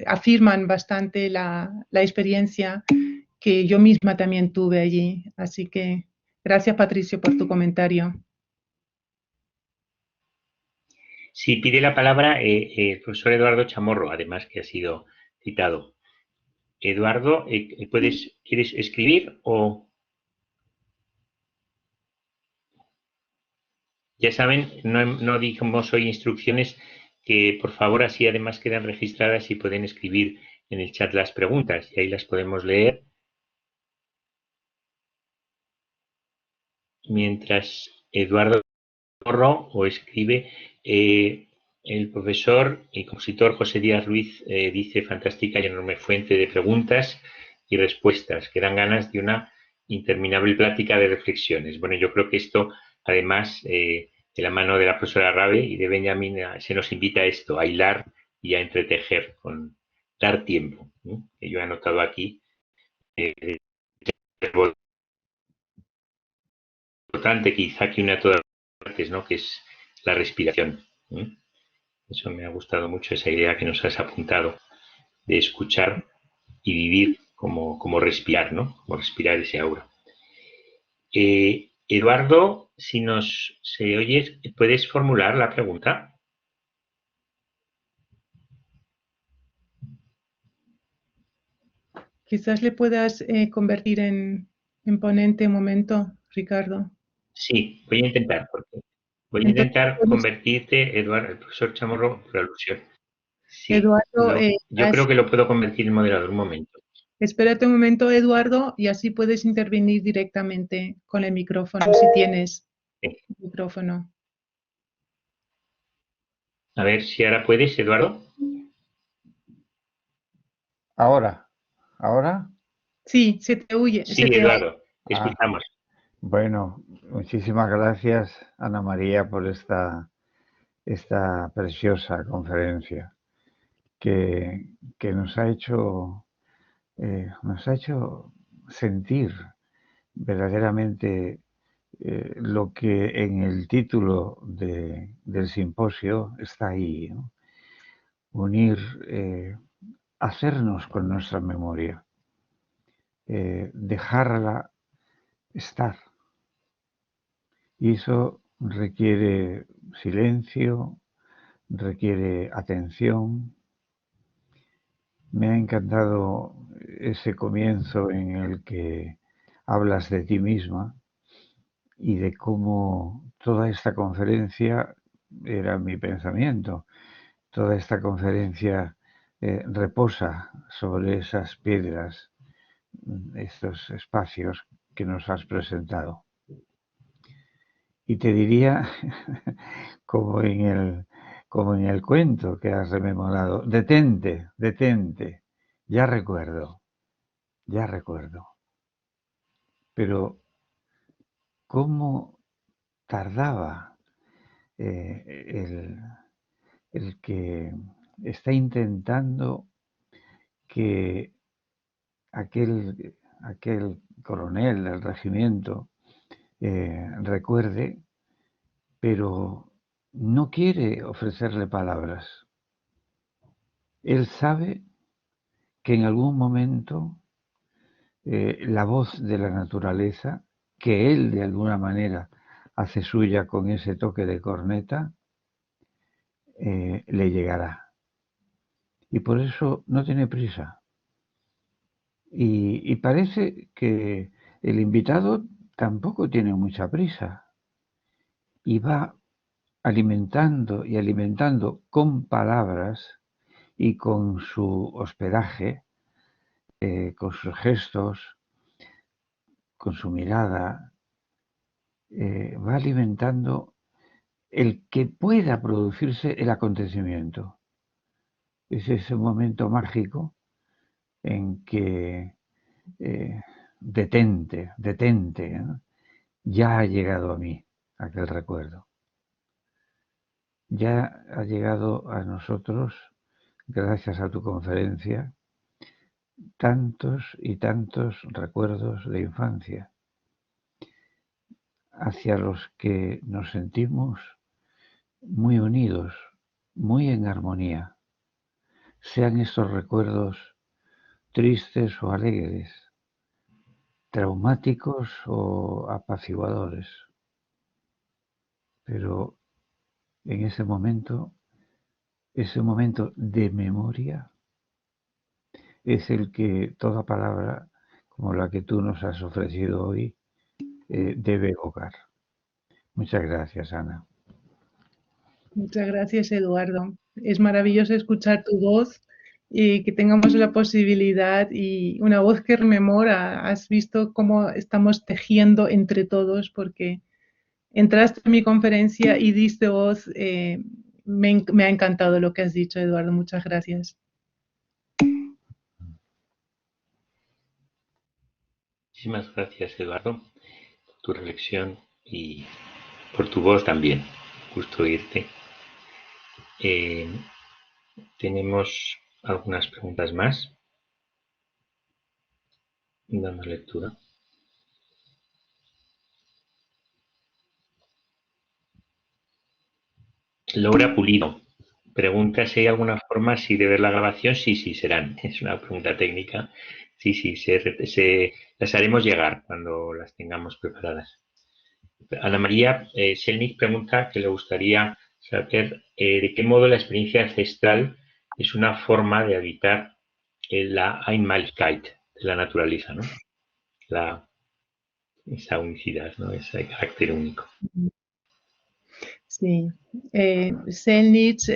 afirman bastante la experiencia que yo misma también tuve allí. Así que gracias Patricio por tu comentario. Sí, pide la palabra el profesor Eduardo Chamorro, además que ha sido citado. Eduardo, ¿quieres escribir o ya saben, no dijimos hoy instrucciones que por favor así además quedan registradas y pueden escribir en el chat las preguntas y ahí las podemos leer mientras Eduardo Chamorro o escribe. El profesor y compositor José Díaz Ruiz dice fantástica y enorme fuente de preguntas y respuestas que dan ganas de una interminable plática de reflexiones. Bueno, yo creo que esto, además, de la mano de la profesora Rabe y de Benjamín, se nos invita a esto, a hilar y a entretejer, con dar tiempo, ¿no? Que yo he anotado aquí. Es importante quizá que una de todas las partes, ¿no? Que es la respiración, ¿no? Eso me ha gustado mucho, esa idea que nos has apuntado de escuchar y vivir como respirar, ¿no? Como respirar ese aura. Eduardo, si nos se oyes, ¿puedes formular la pregunta? Quizás le puedas convertir en ponente un momento, Ricardo. Sí, voy a intentar, porque voy a Entonces, intentar convertirte, Eduardo, el profesor Chamorro, por alusión. Sí, Eduardo, yo creo que lo puedo convertir en moderador un momento. espérate un momento, Eduardo, y así puedes intervenir directamente con el micrófono, si tienes Sí. micrófono. A ver si ahora puedes, Eduardo. ahora, ahora. Sí, se te oye, Sí, se te oye. Eduardo, te Ah, escuchamos. bueno, muchísimas gracias, Ana María, por esta preciosa conferencia que, que nos ha hecho sentir verdaderamente lo que en el título del simposio está ahí, ¿no? Unir, hacernos con nuestra memoria, dejarla estar. Y eso requiere silencio, requiere atención. Me ha encantado ese comienzo en el que hablas de ti misma y de cómo toda esta conferencia era mi pensamiento. Toda esta conferencia reposa sobre esas piedras, estos espacios que nos has presentado. Y te diría, como como en el cuento que has rememorado, detente, detente, ya recuerdo, ya recuerdo. Pero cómo tardaba el que está intentando que aquel coronel del regimiento recuerde, pero no quiere ofrecerle palabras. Él sabe que en algún momento la voz de la naturaleza, que él de alguna manera hace suya con ese toque de corneta, le llegará. Y por eso no tiene prisa. Y parece que el invitado tampoco tiene mucha prisa. Y va alimentando y alimentando con palabras y con su hospedaje, con sus gestos, con su mirada, va alimentando el que pueda producirse el acontecimiento. Es ese momento mágico en que detente, ¿no? Ya ha llegado a mí aquel recuerdo. Ya ha llegado a nosotros, gracias a tu conferencia, tantos y tantos recuerdos de infancia, hacia los que nos sentimos muy unidos, muy en armonía, sean estos recuerdos tristes o alegres, traumáticos o apaciguadores. Pero en ese momento de memoria, es el que toda palabra como la que tú nos has ofrecido hoy debe evocar. Muchas gracias, Ana. Muchas gracias, Eduardo. Es maravilloso escuchar tu voz y que tengamos la posibilidad y una voz que rememora. Has visto cómo estamos tejiendo entre todos porque entraste en mi conferencia y diste voz. Me ha encantado lo que has dicho, Eduardo. Muchas gracias. Muchísimas gracias, Eduardo, por tu reflexión y por tu voz también. Gusto oírte. Tenemos algunas preguntas más. Damos lectura. Laura Pulido pregunta si hay alguna forma si de ver la grabación. Sí, serán. Es una pregunta técnica. Sí, las haremos llegar cuando las tengamos preparadas. Ana María Selnik pregunta que le gustaría saber de qué modo la experiencia ancestral es una forma de habitar la Einmaligkeit de la naturaleza, ¿no? Esa unicidad, ¿no? Ese carácter único. Sí, Selnich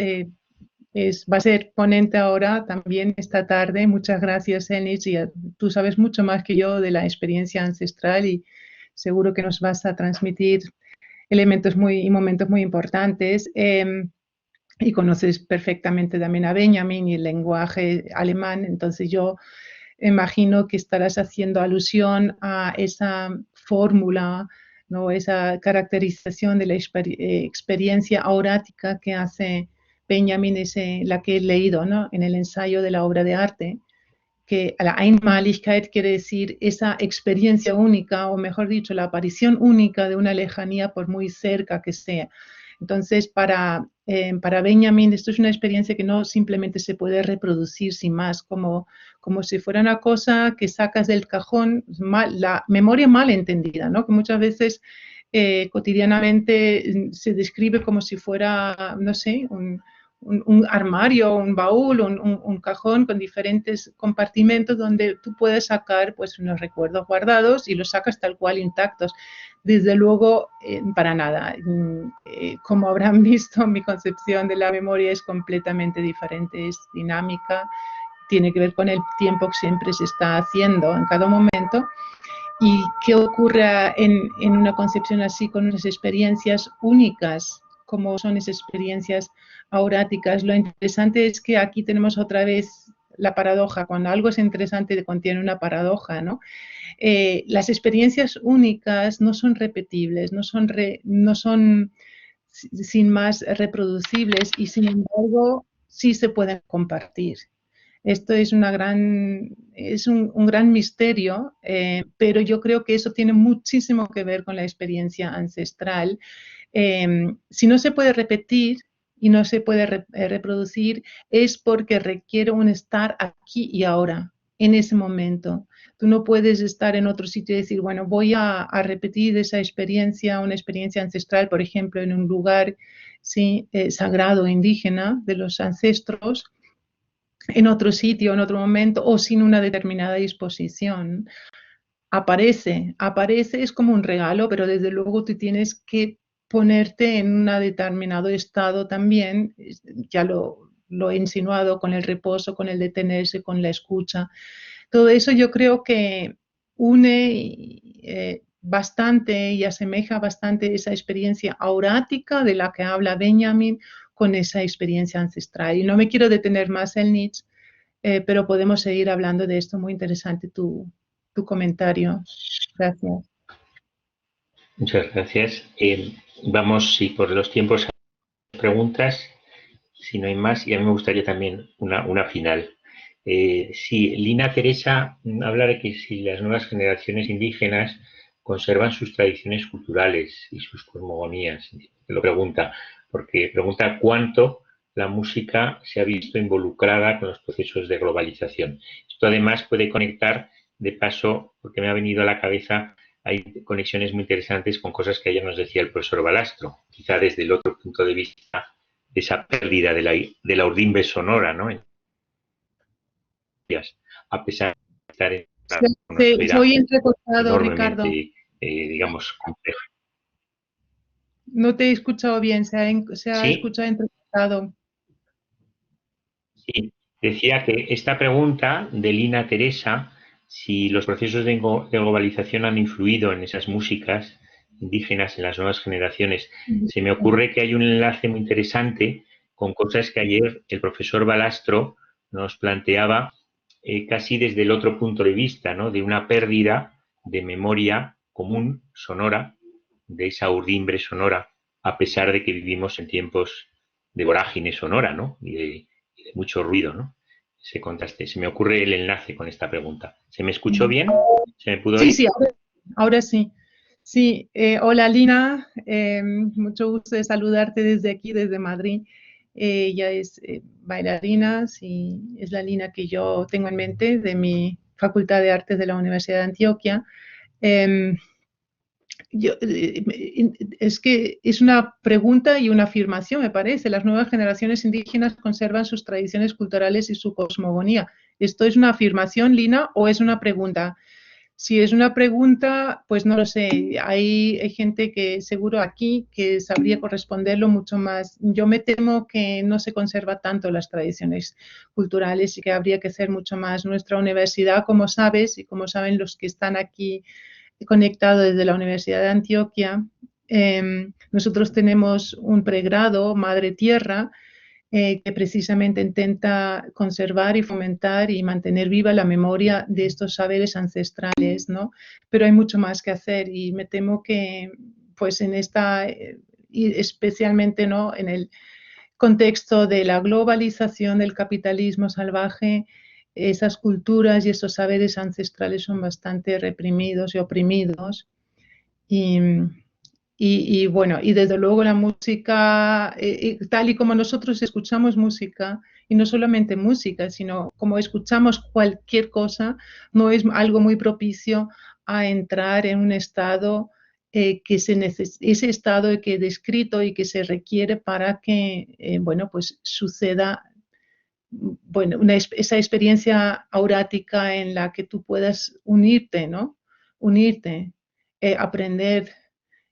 va a ser ponente ahora también esta tarde. Muchas gracias, Selnich. Y tú sabes mucho más que yo de la experiencia ancestral y seguro que nos vas a transmitir elementos y momentos muy importantes. Y conoces perfectamente también a Benjamin y el lenguaje alemán. Entonces yo imagino que estarás haciendo alusión a esa fórmula, ¿no? Esa caracterización de la experiencia aurática que hace Benjamin, la que he leído, ¿no? En el ensayo de la obra de arte, que la Einmaligkeit quiere decir esa experiencia única, o mejor dicho, la aparición única de una lejanía por muy cerca que sea. Entonces, para Benjamin, esto es una experiencia que no simplemente se puede reproducir sin más, como si fuera una cosa que sacas del cajón, la memoria mal entendida, ¿no? Que muchas veces cotidianamente se describe como si fuera, no sé, un armario, un baúl, un cajón con diferentes compartimentos donde tú puedes sacar pues unos recuerdos guardados y los sacas tal cual intactos. Desde luego, para nada. Como habrán visto, mi concepción de la memoria es completamente diferente, es dinámica, tiene que ver con el tiempo que siempre se está haciendo en cada momento. ¿Y qué ocurre en una concepción así con unas experiencias únicas? Como son esas experiencias auráticas. Lo interesante es que aquí tenemos otra vez la paradoja. Cuando algo es interesante contiene una paradoja, ¿no? Las experiencias únicas no son repetibles, no son sin más reproducibles y sin embargo sí se pueden compartir. Esto es un gran misterio, pero yo creo que eso tiene muchísimo que ver con la experiencia ancestral. Si no se puede repetir y no se puede reproducir, es porque requiere un estar aquí y ahora, en ese momento. Tú no puedes estar en otro sitio y decir, bueno, voy a repetir esa experiencia, una experiencia ancestral, por ejemplo, en un lugar ¿sí? Sagrado indígena de los ancestros, en otro sitio, en otro momento, o sin una determinada disposición. Aparece, es como un regalo, pero desde luego tú tienes que ponerte en un determinado estado también, ya lo he insinuado, con el reposo, con el detenerse, con la escucha. Todo eso yo creo que une bastante y asemeja bastante esa experiencia aurática de la que habla Benjamin con esa experiencia ancestral. Y no me quiero detener más en Nietzsche, pero podemos seguir hablando de esto. Muy interesante tu comentario. Gracias. Muchas gracias. Vamos, si por los tiempos hay preguntas, si no hay más, y a mí me gustaría también una final. Sí, Lina Teresa habla de que si las nuevas generaciones indígenas conservan sus tradiciones culturales y sus cosmogonías. Lo pregunta, porque pregunta cuánto la música se ha visto involucrada con los procesos de globalización. Esto además puede conectar, de paso, porque me ha venido a la cabeza, hay conexiones muy interesantes con cosas que ayer nos decía el profesor Balastro, quizá desde el otro punto de vista de esa pérdida de la urdimbre sonora, ¿no? A pesar de estar en una Se sociedad oye entrecortado, Ricardo. enormemente, digamos, compleja. No te he escuchado bien, se ha ¿Sí? escuchado entrecortado. Sí. Decía que esta pregunta de Lina Teresa, si los procesos de globalización han influido en esas músicas indígenas en las nuevas generaciones, se me ocurre que hay un enlace muy interesante con cosas que ayer el profesor Balastro nos planteaba casi desde el otro punto de vista, ¿no? De una pérdida de memoria común, sonora, de esa urdimbre sonora, a pesar de que vivimos en tiempos de vorágine sonora, ¿no? Y de mucho ruido, ¿no? Ese contraste. Se me ocurre el enlace con esta pregunta. ¿Se me escuchó bien? ¿Se me pudo oír? Sí, ahora sí. Sí, hola Lina, mucho gusto de saludarte desde aquí, desde Madrid. Ella es bailarina, sí, es la Lina que yo tengo en mente de mi Facultad de Artes de la Universidad de Antioquia. Eh, es que es una pregunta y una afirmación, me parece. Las nuevas generaciones indígenas conservan sus tradiciones culturales y su cosmogonía. ¿Esto es una afirmación, Lina, o es una pregunta? Si es una pregunta, pues no lo sé. Hay gente que seguro aquí que sabría corresponderlo mucho más. Yo me temo que no se conserva tanto las tradiciones culturales y que habría que hacer mucho más. Nuestra universidad, como sabes y como saben los que están aquí conectados desde la Universidad de Antioquia, nosotros tenemos un pregrado, Madre Tierra, que precisamente intenta conservar y fomentar y mantener viva la memoria de estos saberes ancestrales, ¿no? Pero hay mucho más que hacer y me temo que, pues en esta, y especialmente, ¿no? En el contexto de la globalización, del capitalismo salvaje, esas culturas y esos saberes ancestrales son bastante reprimidos y oprimidos. Y, bueno, y desde luego la música, tal y como nosotros escuchamos música, y no solamente música, sino como escuchamos cualquier cosa, no es algo muy propicio a entrar en un estado ese estado que he descrito y que se requiere para que, bueno, pues suceda, bueno, esa experiencia aurática en la que tú puedas unirte, ¿no? Unirte, aprender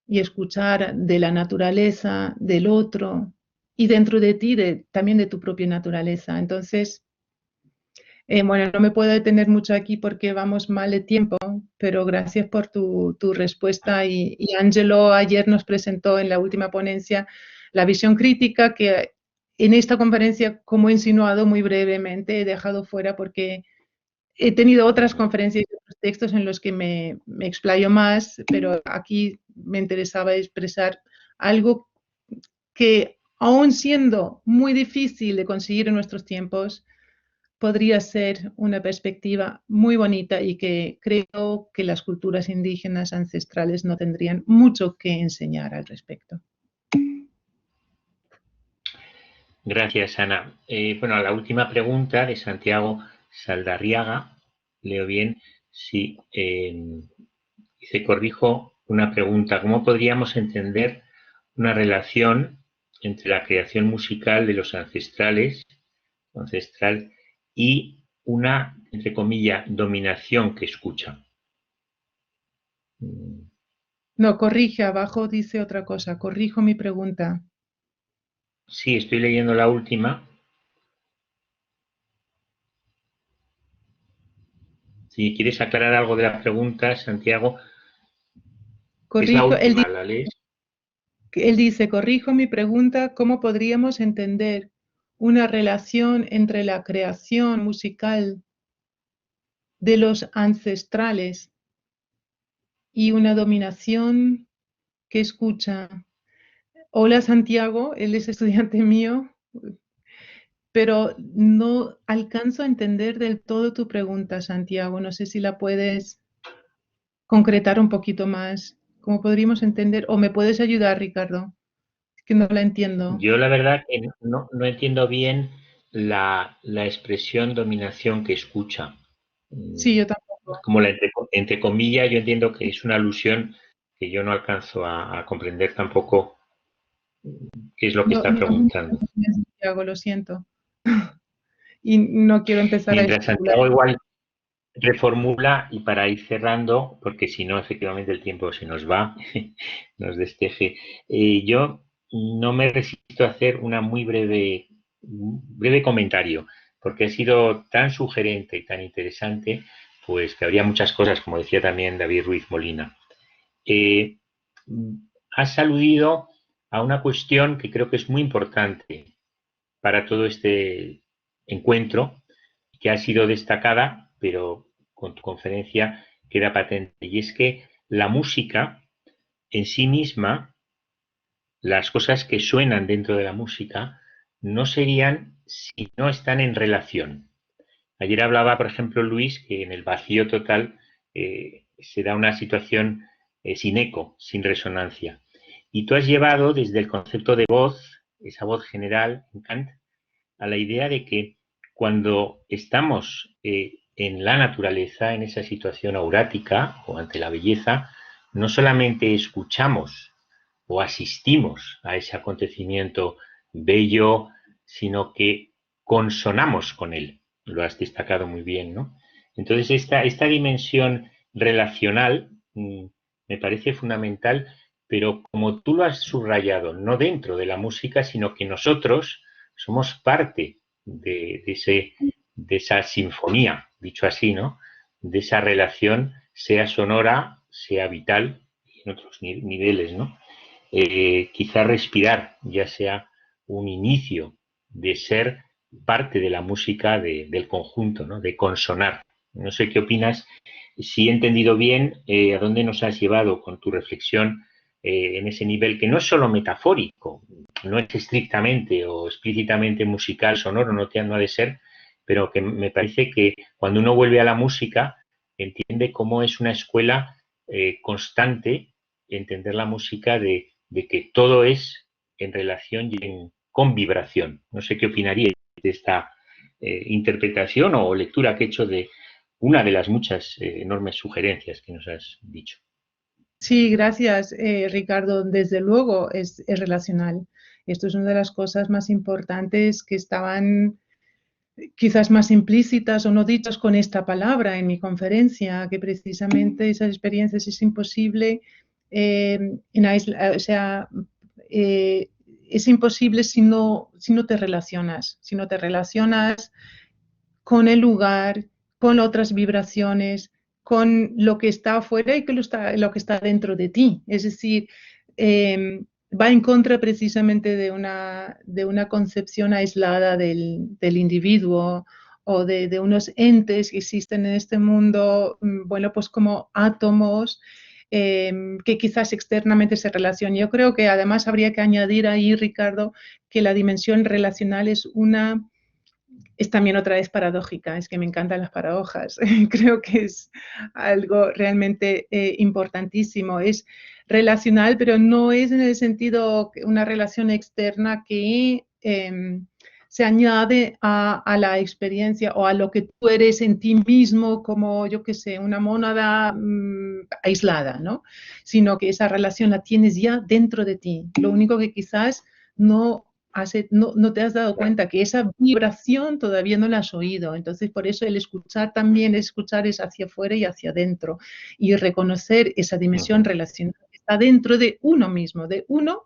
y escuchar de la naturaleza, del otro y dentro de ti, también de tu propia naturaleza. Entonces, bueno, no me puedo detener mucho aquí porque vamos mal de tiempo, pero gracias por tu respuesta. Y Angelo ayer nos presentó en la última ponencia la visión crítica que en esta conferencia, como he insinuado muy brevemente, he dejado fuera porque he tenido otras conferencias y otros textos en los que me explayo más, pero aquí me interesaba expresar algo que, aun siendo muy difícil de conseguir en nuestros tiempos, podría ser una perspectiva muy bonita y que creo que las culturas indígenas ancestrales no tendrían mucho que enseñar al respecto. Gracias, Ana. Bueno, a la última pregunta de Santiago Saldarriaga, leo bien, sí, dice, corrijo una pregunta, ¿cómo podríamos entender una relación entre la creación musical de los ancestral y una, entre comillas, dominación que escucha? No, corrige, abajo dice otra cosa, corrijo mi pregunta. Sí, estoy leyendo la última. Si quieres aclarar algo de la pregunta, Santiago, es la Corrijo, última, ¿la lees? él dice, corrijo mi pregunta, ¿cómo podríamos entender una relación entre la creación musical de los ancestrales y una dominación que escucha? Hola Santiago, él es estudiante mío, pero no alcanzo a entender del todo tu pregunta, Santiago. No sé si la puedes concretar un poquito más. ¿Cómo podríamos entender? ¿O me puedes ayudar, Ricardo? Es que no la entiendo. Yo la verdad que no entiendo bien la expresión dominación que escucha. Sí, yo tampoco. Como la entre comillas, yo entiendo que es una alusión que yo no alcanzo a comprender tampoco qué es lo que No, está no, preguntando. Santiago, lo siento. Y no quiero empezar a Mientras especular. Santiago igual reformula y para ir cerrando, porque si no, efectivamente el tiempo se nos va, nos desteje. Yo no me resisto a hacer una muy breve comentario, porque ha sido tan sugerente y tan interesante, pues que habría muchas cosas, como decía también David Ruiz Molina. Has aludido a una cuestión que creo que es muy importante para todo este encuentro, que ha sido destacada, pero con tu conferencia queda patente, y es que la música en sí misma, las cosas que suenan dentro de la música, no serían si no están en relación. Ayer hablaba, por ejemplo, Luis, que en el vacío total se da una situación sin eco, sin resonancia. Y tú has llevado desde el concepto de voz, esa voz general en Kant, a la idea de que cuando estamos en la naturaleza, en esa situación aurática o ante la belleza, no solamente escuchamos o asistimos a ese acontecimiento bello, sino que consonamos con él. Lo has destacado muy bien, ¿no? Entonces, esta dimensión relacional me parece fundamental, pero como tú lo has subrayado, no dentro de la música, sino que nosotros somos parte de esa sinfonía, dicho así, ¿no? De esa relación, sea sonora, sea vital, y en otros niveles, ¿no? Quizá respirar ya sea un inicio de ser parte de la música del conjunto, ¿no? De consonar. No sé qué opinas, si he entendido bien a dónde nos has llevado con tu reflexión en ese nivel que no es solo metafórico, no es estrictamente o explícitamente musical, sonoro, no ha de ser, pero que me parece que cuando uno vuelve a la música entiende cómo es una escuela constante, entender la música de que todo es en relación y con vibración. No sé qué opinaríais de esta interpretación o lectura que he hecho de una de las muchas enormes sugerencias que nos has dicho. Sí, gracias, Ricardo. Desde luego es relacional. Esto es una de las cosas más importantes que estaban quizás más implícitas o no dichas con esta palabra en mi conferencia, que precisamente esas experiencias es imposible o sea, es imposible si no te relacionas, con el lugar, con otras vibraciones, con lo que está afuera y con lo que está dentro de ti. Es decir, va en contra precisamente de una concepción aislada del individuo o de unos entes que existen en este mundo, bueno, pues como átomos que quizás externamente se relacionan. Yo creo que además habría que añadir ahí, Ricardo, que la dimensión relacional es una es también otra vez paradójica, es que me encantan las paradojas. Creo que es algo realmente importantísimo. Es relacional, pero no es en el sentido una relación externa que se añade a la experiencia o a lo que tú eres en ti mismo como, yo qué sé, una mónada aislada, ¿no? Sino que esa relación la tienes ya dentro de ti. Lo único que quizás no te has dado cuenta que esa vibración todavía no la has oído. Entonces, por eso el escuchar también, escuchar es hacia afuera y hacia adentro. Y reconocer esa dimensión relacional que está dentro de uno mismo, de uno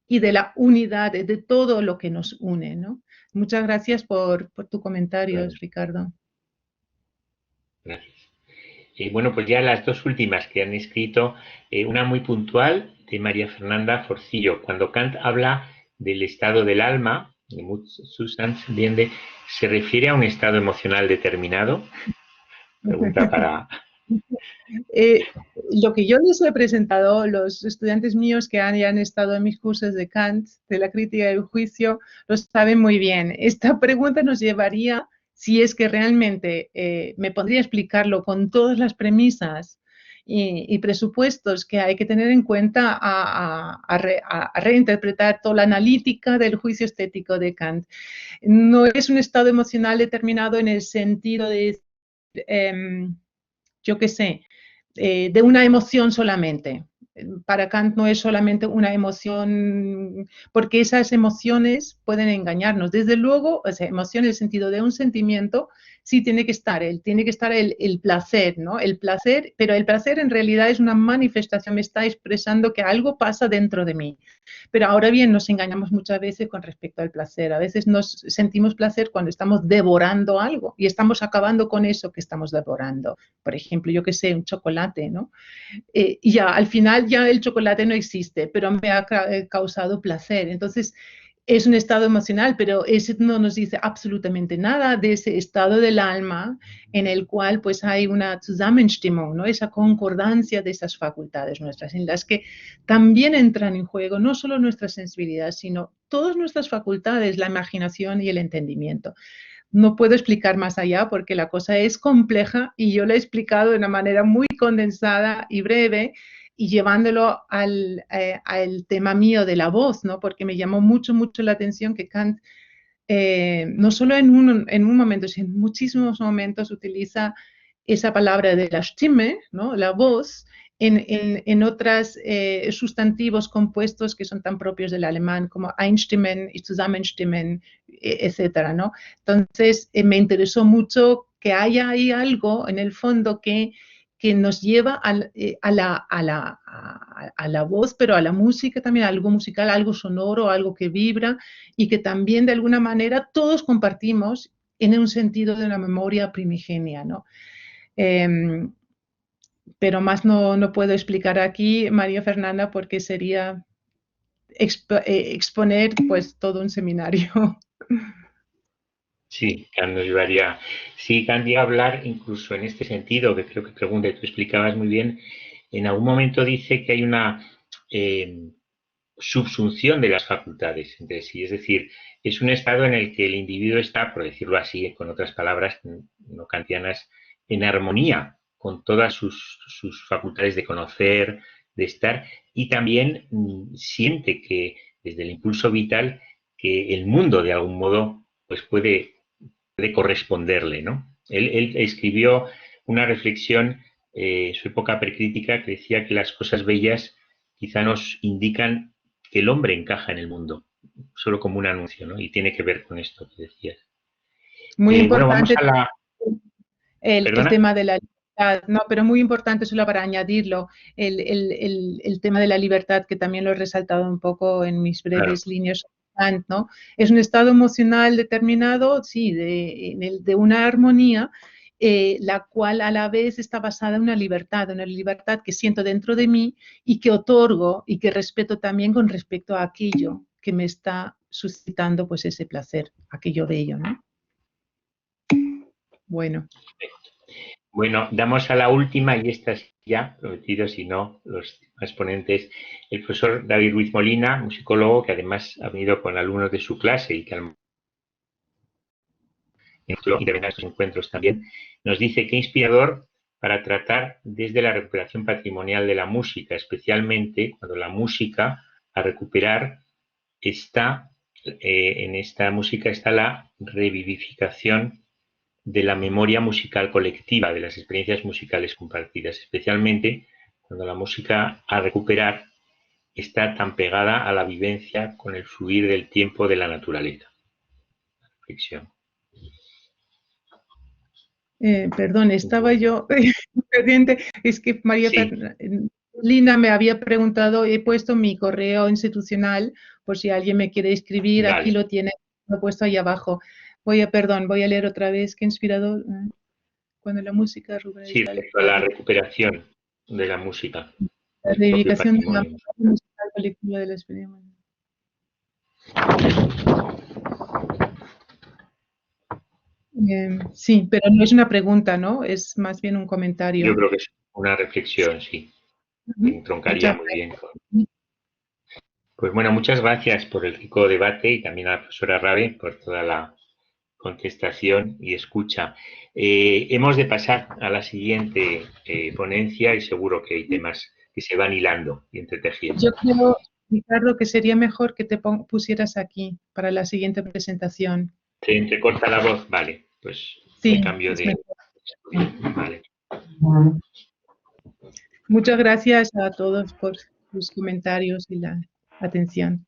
y de la unidad, de todo lo que nos une, ¿no? Muchas gracias por tu comentario, Ricardo. Gracias. Bueno, pues ya las dos últimas que han escrito, una muy puntual de María Fernanda Forcillo. Cuando Kant habla del estado del alma, de Susan, ¿se refiere a un estado emocional determinado? Pregunta para... Lo que yo les he presentado, los estudiantes míos que han estado en mis cursos de Kant, de la crítica del juicio, lo saben muy bien. Esta pregunta nos llevaría, si es que realmente me pondría a explicarlo con todas las premisas y presupuestos que hay que tener en cuenta a reinterpretar toda la analítica del juicio estético de Kant. No es un estado emocional determinado en el sentido de, yo qué sé, de una emoción solamente. Para Kant no es solamente una emoción, porque esas emociones pueden engañarnos. Desde luego, o sea, emoción en el sentido de un sentimiento, sí tiene que estar el placer, ¿no? El placer, pero el placer en realidad es una manifestación, me está expresando que algo pasa dentro de mí. Pero ahora bien, nos engañamos muchas veces con respecto al placer. A veces nos sentimos placer cuando estamos devorando algo y estamos acabando con eso que estamos devorando. Por ejemplo, yo que sé, un chocolate, ¿no? Y ya al final ya el chocolate no existe, pero me ha causado placer. Entonces, es un estado emocional, pero ese no nos dice absolutamente nada de ese estado del alma en el cual pues hay una Zusammenstimmung, ¿no? Esa concordancia de esas facultades nuestras, en las que también entran en juego no solo nuestra sensibilidad, sino todas nuestras facultades, la imaginación y el entendimiento. No puedo explicar más allá porque la cosa es compleja y yo la he explicado de una manera muy condensada y breve y llevándolo al tema mío de la voz, ¿no? Porque me llamó mucho, mucho la atención que Kant, no solo en un momento, sino en muchísimos momentos utiliza esa palabra de la Stimme, ¿no? La voz, en otros sustantivos compuestos que son tan propios del alemán como Einstimmen y Zusammenstimmen, etcétera, ¿no? Entonces, me interesó mucho que haya ahí algo en el fondo que nos lleva a la voz, pero a la música también, algo musical, algo sonoro, algo que vibra y que también de alguna manera todos compartimos en un sentido de una memoria primigenia, ¿no? Pero más no puedo explicar aquí, María Fernanda, porque sería exponer pues todo un seminario. Sí, Kant nos llevaría. Sí, Kant llega a hablar incluso en este sentido, que creo que pregunta, y tú explicabas muy bien. En algún momento dice que hay una subsunción de las facultades entre sí, es decir, es un estado en el que el individuo está, por decirlo así, con otras palabras no kantianas, en armonía con todas sus facultades de conocer, de estar, y también siente que desde el impulso vital que el mundo de algún modo pues puede corresponderle, ¿no? Él escribió una reflexión, su época precrítica, que decía que las cosas bellas quizá nos indican que el hombre encaja en el mundo, solo como un anuncio, ¿no? Y tiene que ver con esto que decías. Muy Bueno, vamos importante a la... el tema de la libertad, no, pero muy importante solo para añadirlo, el tema de la libertad, que también lo he resaltado un poco en mis breves líneas, ¿no? Es un estado emocional determinado, sí, de una armonía, la cual a la vez está basada en una libertad que siento dentro de mí y que otorgo y que respeto también con respecto a aquello que me está suscitando pues ese placer, aquello bello, ¿no? Bueno. Bueno, damos a la última y esta es ya prometido, si no, los exponentes, el profesor David Ruiz Molina, musicólogo que además ha venido con alumnos de su clase y que intervenga en estos encuentros también, nos dice que inspirador para tratar desde la recuperación patrimonial de la música, especialmente cuando la música a recuperar está, en esta música está la revivificación de la memoria musical colectiva, de las experiencias musicales compartidas, especialmente cuando la música a recuperar está tan pegada a la vivencia con el fluir del tiempo de la naturaleza. Reflexión. Perdón, estaba yo pendiente. Es que María Lina me había preguntado, he puesto mi correo institucional por si alguien me quiere escribir. Vale. Aquí lo tiene, lo he puesto ahí abajo. Voy a leer otra vez. Qué inspirador. Cuando la música sí, respecto a la recuperación de la música. La reivindicación de la música colectiva de la experiencia. Sí, pero no es una pregunta, ¿no? Es más bien un comentario. Yo creo que es una reflexión, sí. Entroncaría muy bien. Pues bueno, muchas gracias por el rico debate y también a la profesora Rabe por toda la contestación y escucha. Hemos de pasar a la siguiente ponencia y seguro que hay temas que se van hilando y entretejiendo. Yo creo, Ricardo, que sería mejor que te pusieras aquí para la siguiente presentación. ¿Se entrecorta la voz? Vale, pues sí, cambio de... Vale. Muchas gracias a todos por sus comentarios y la atención.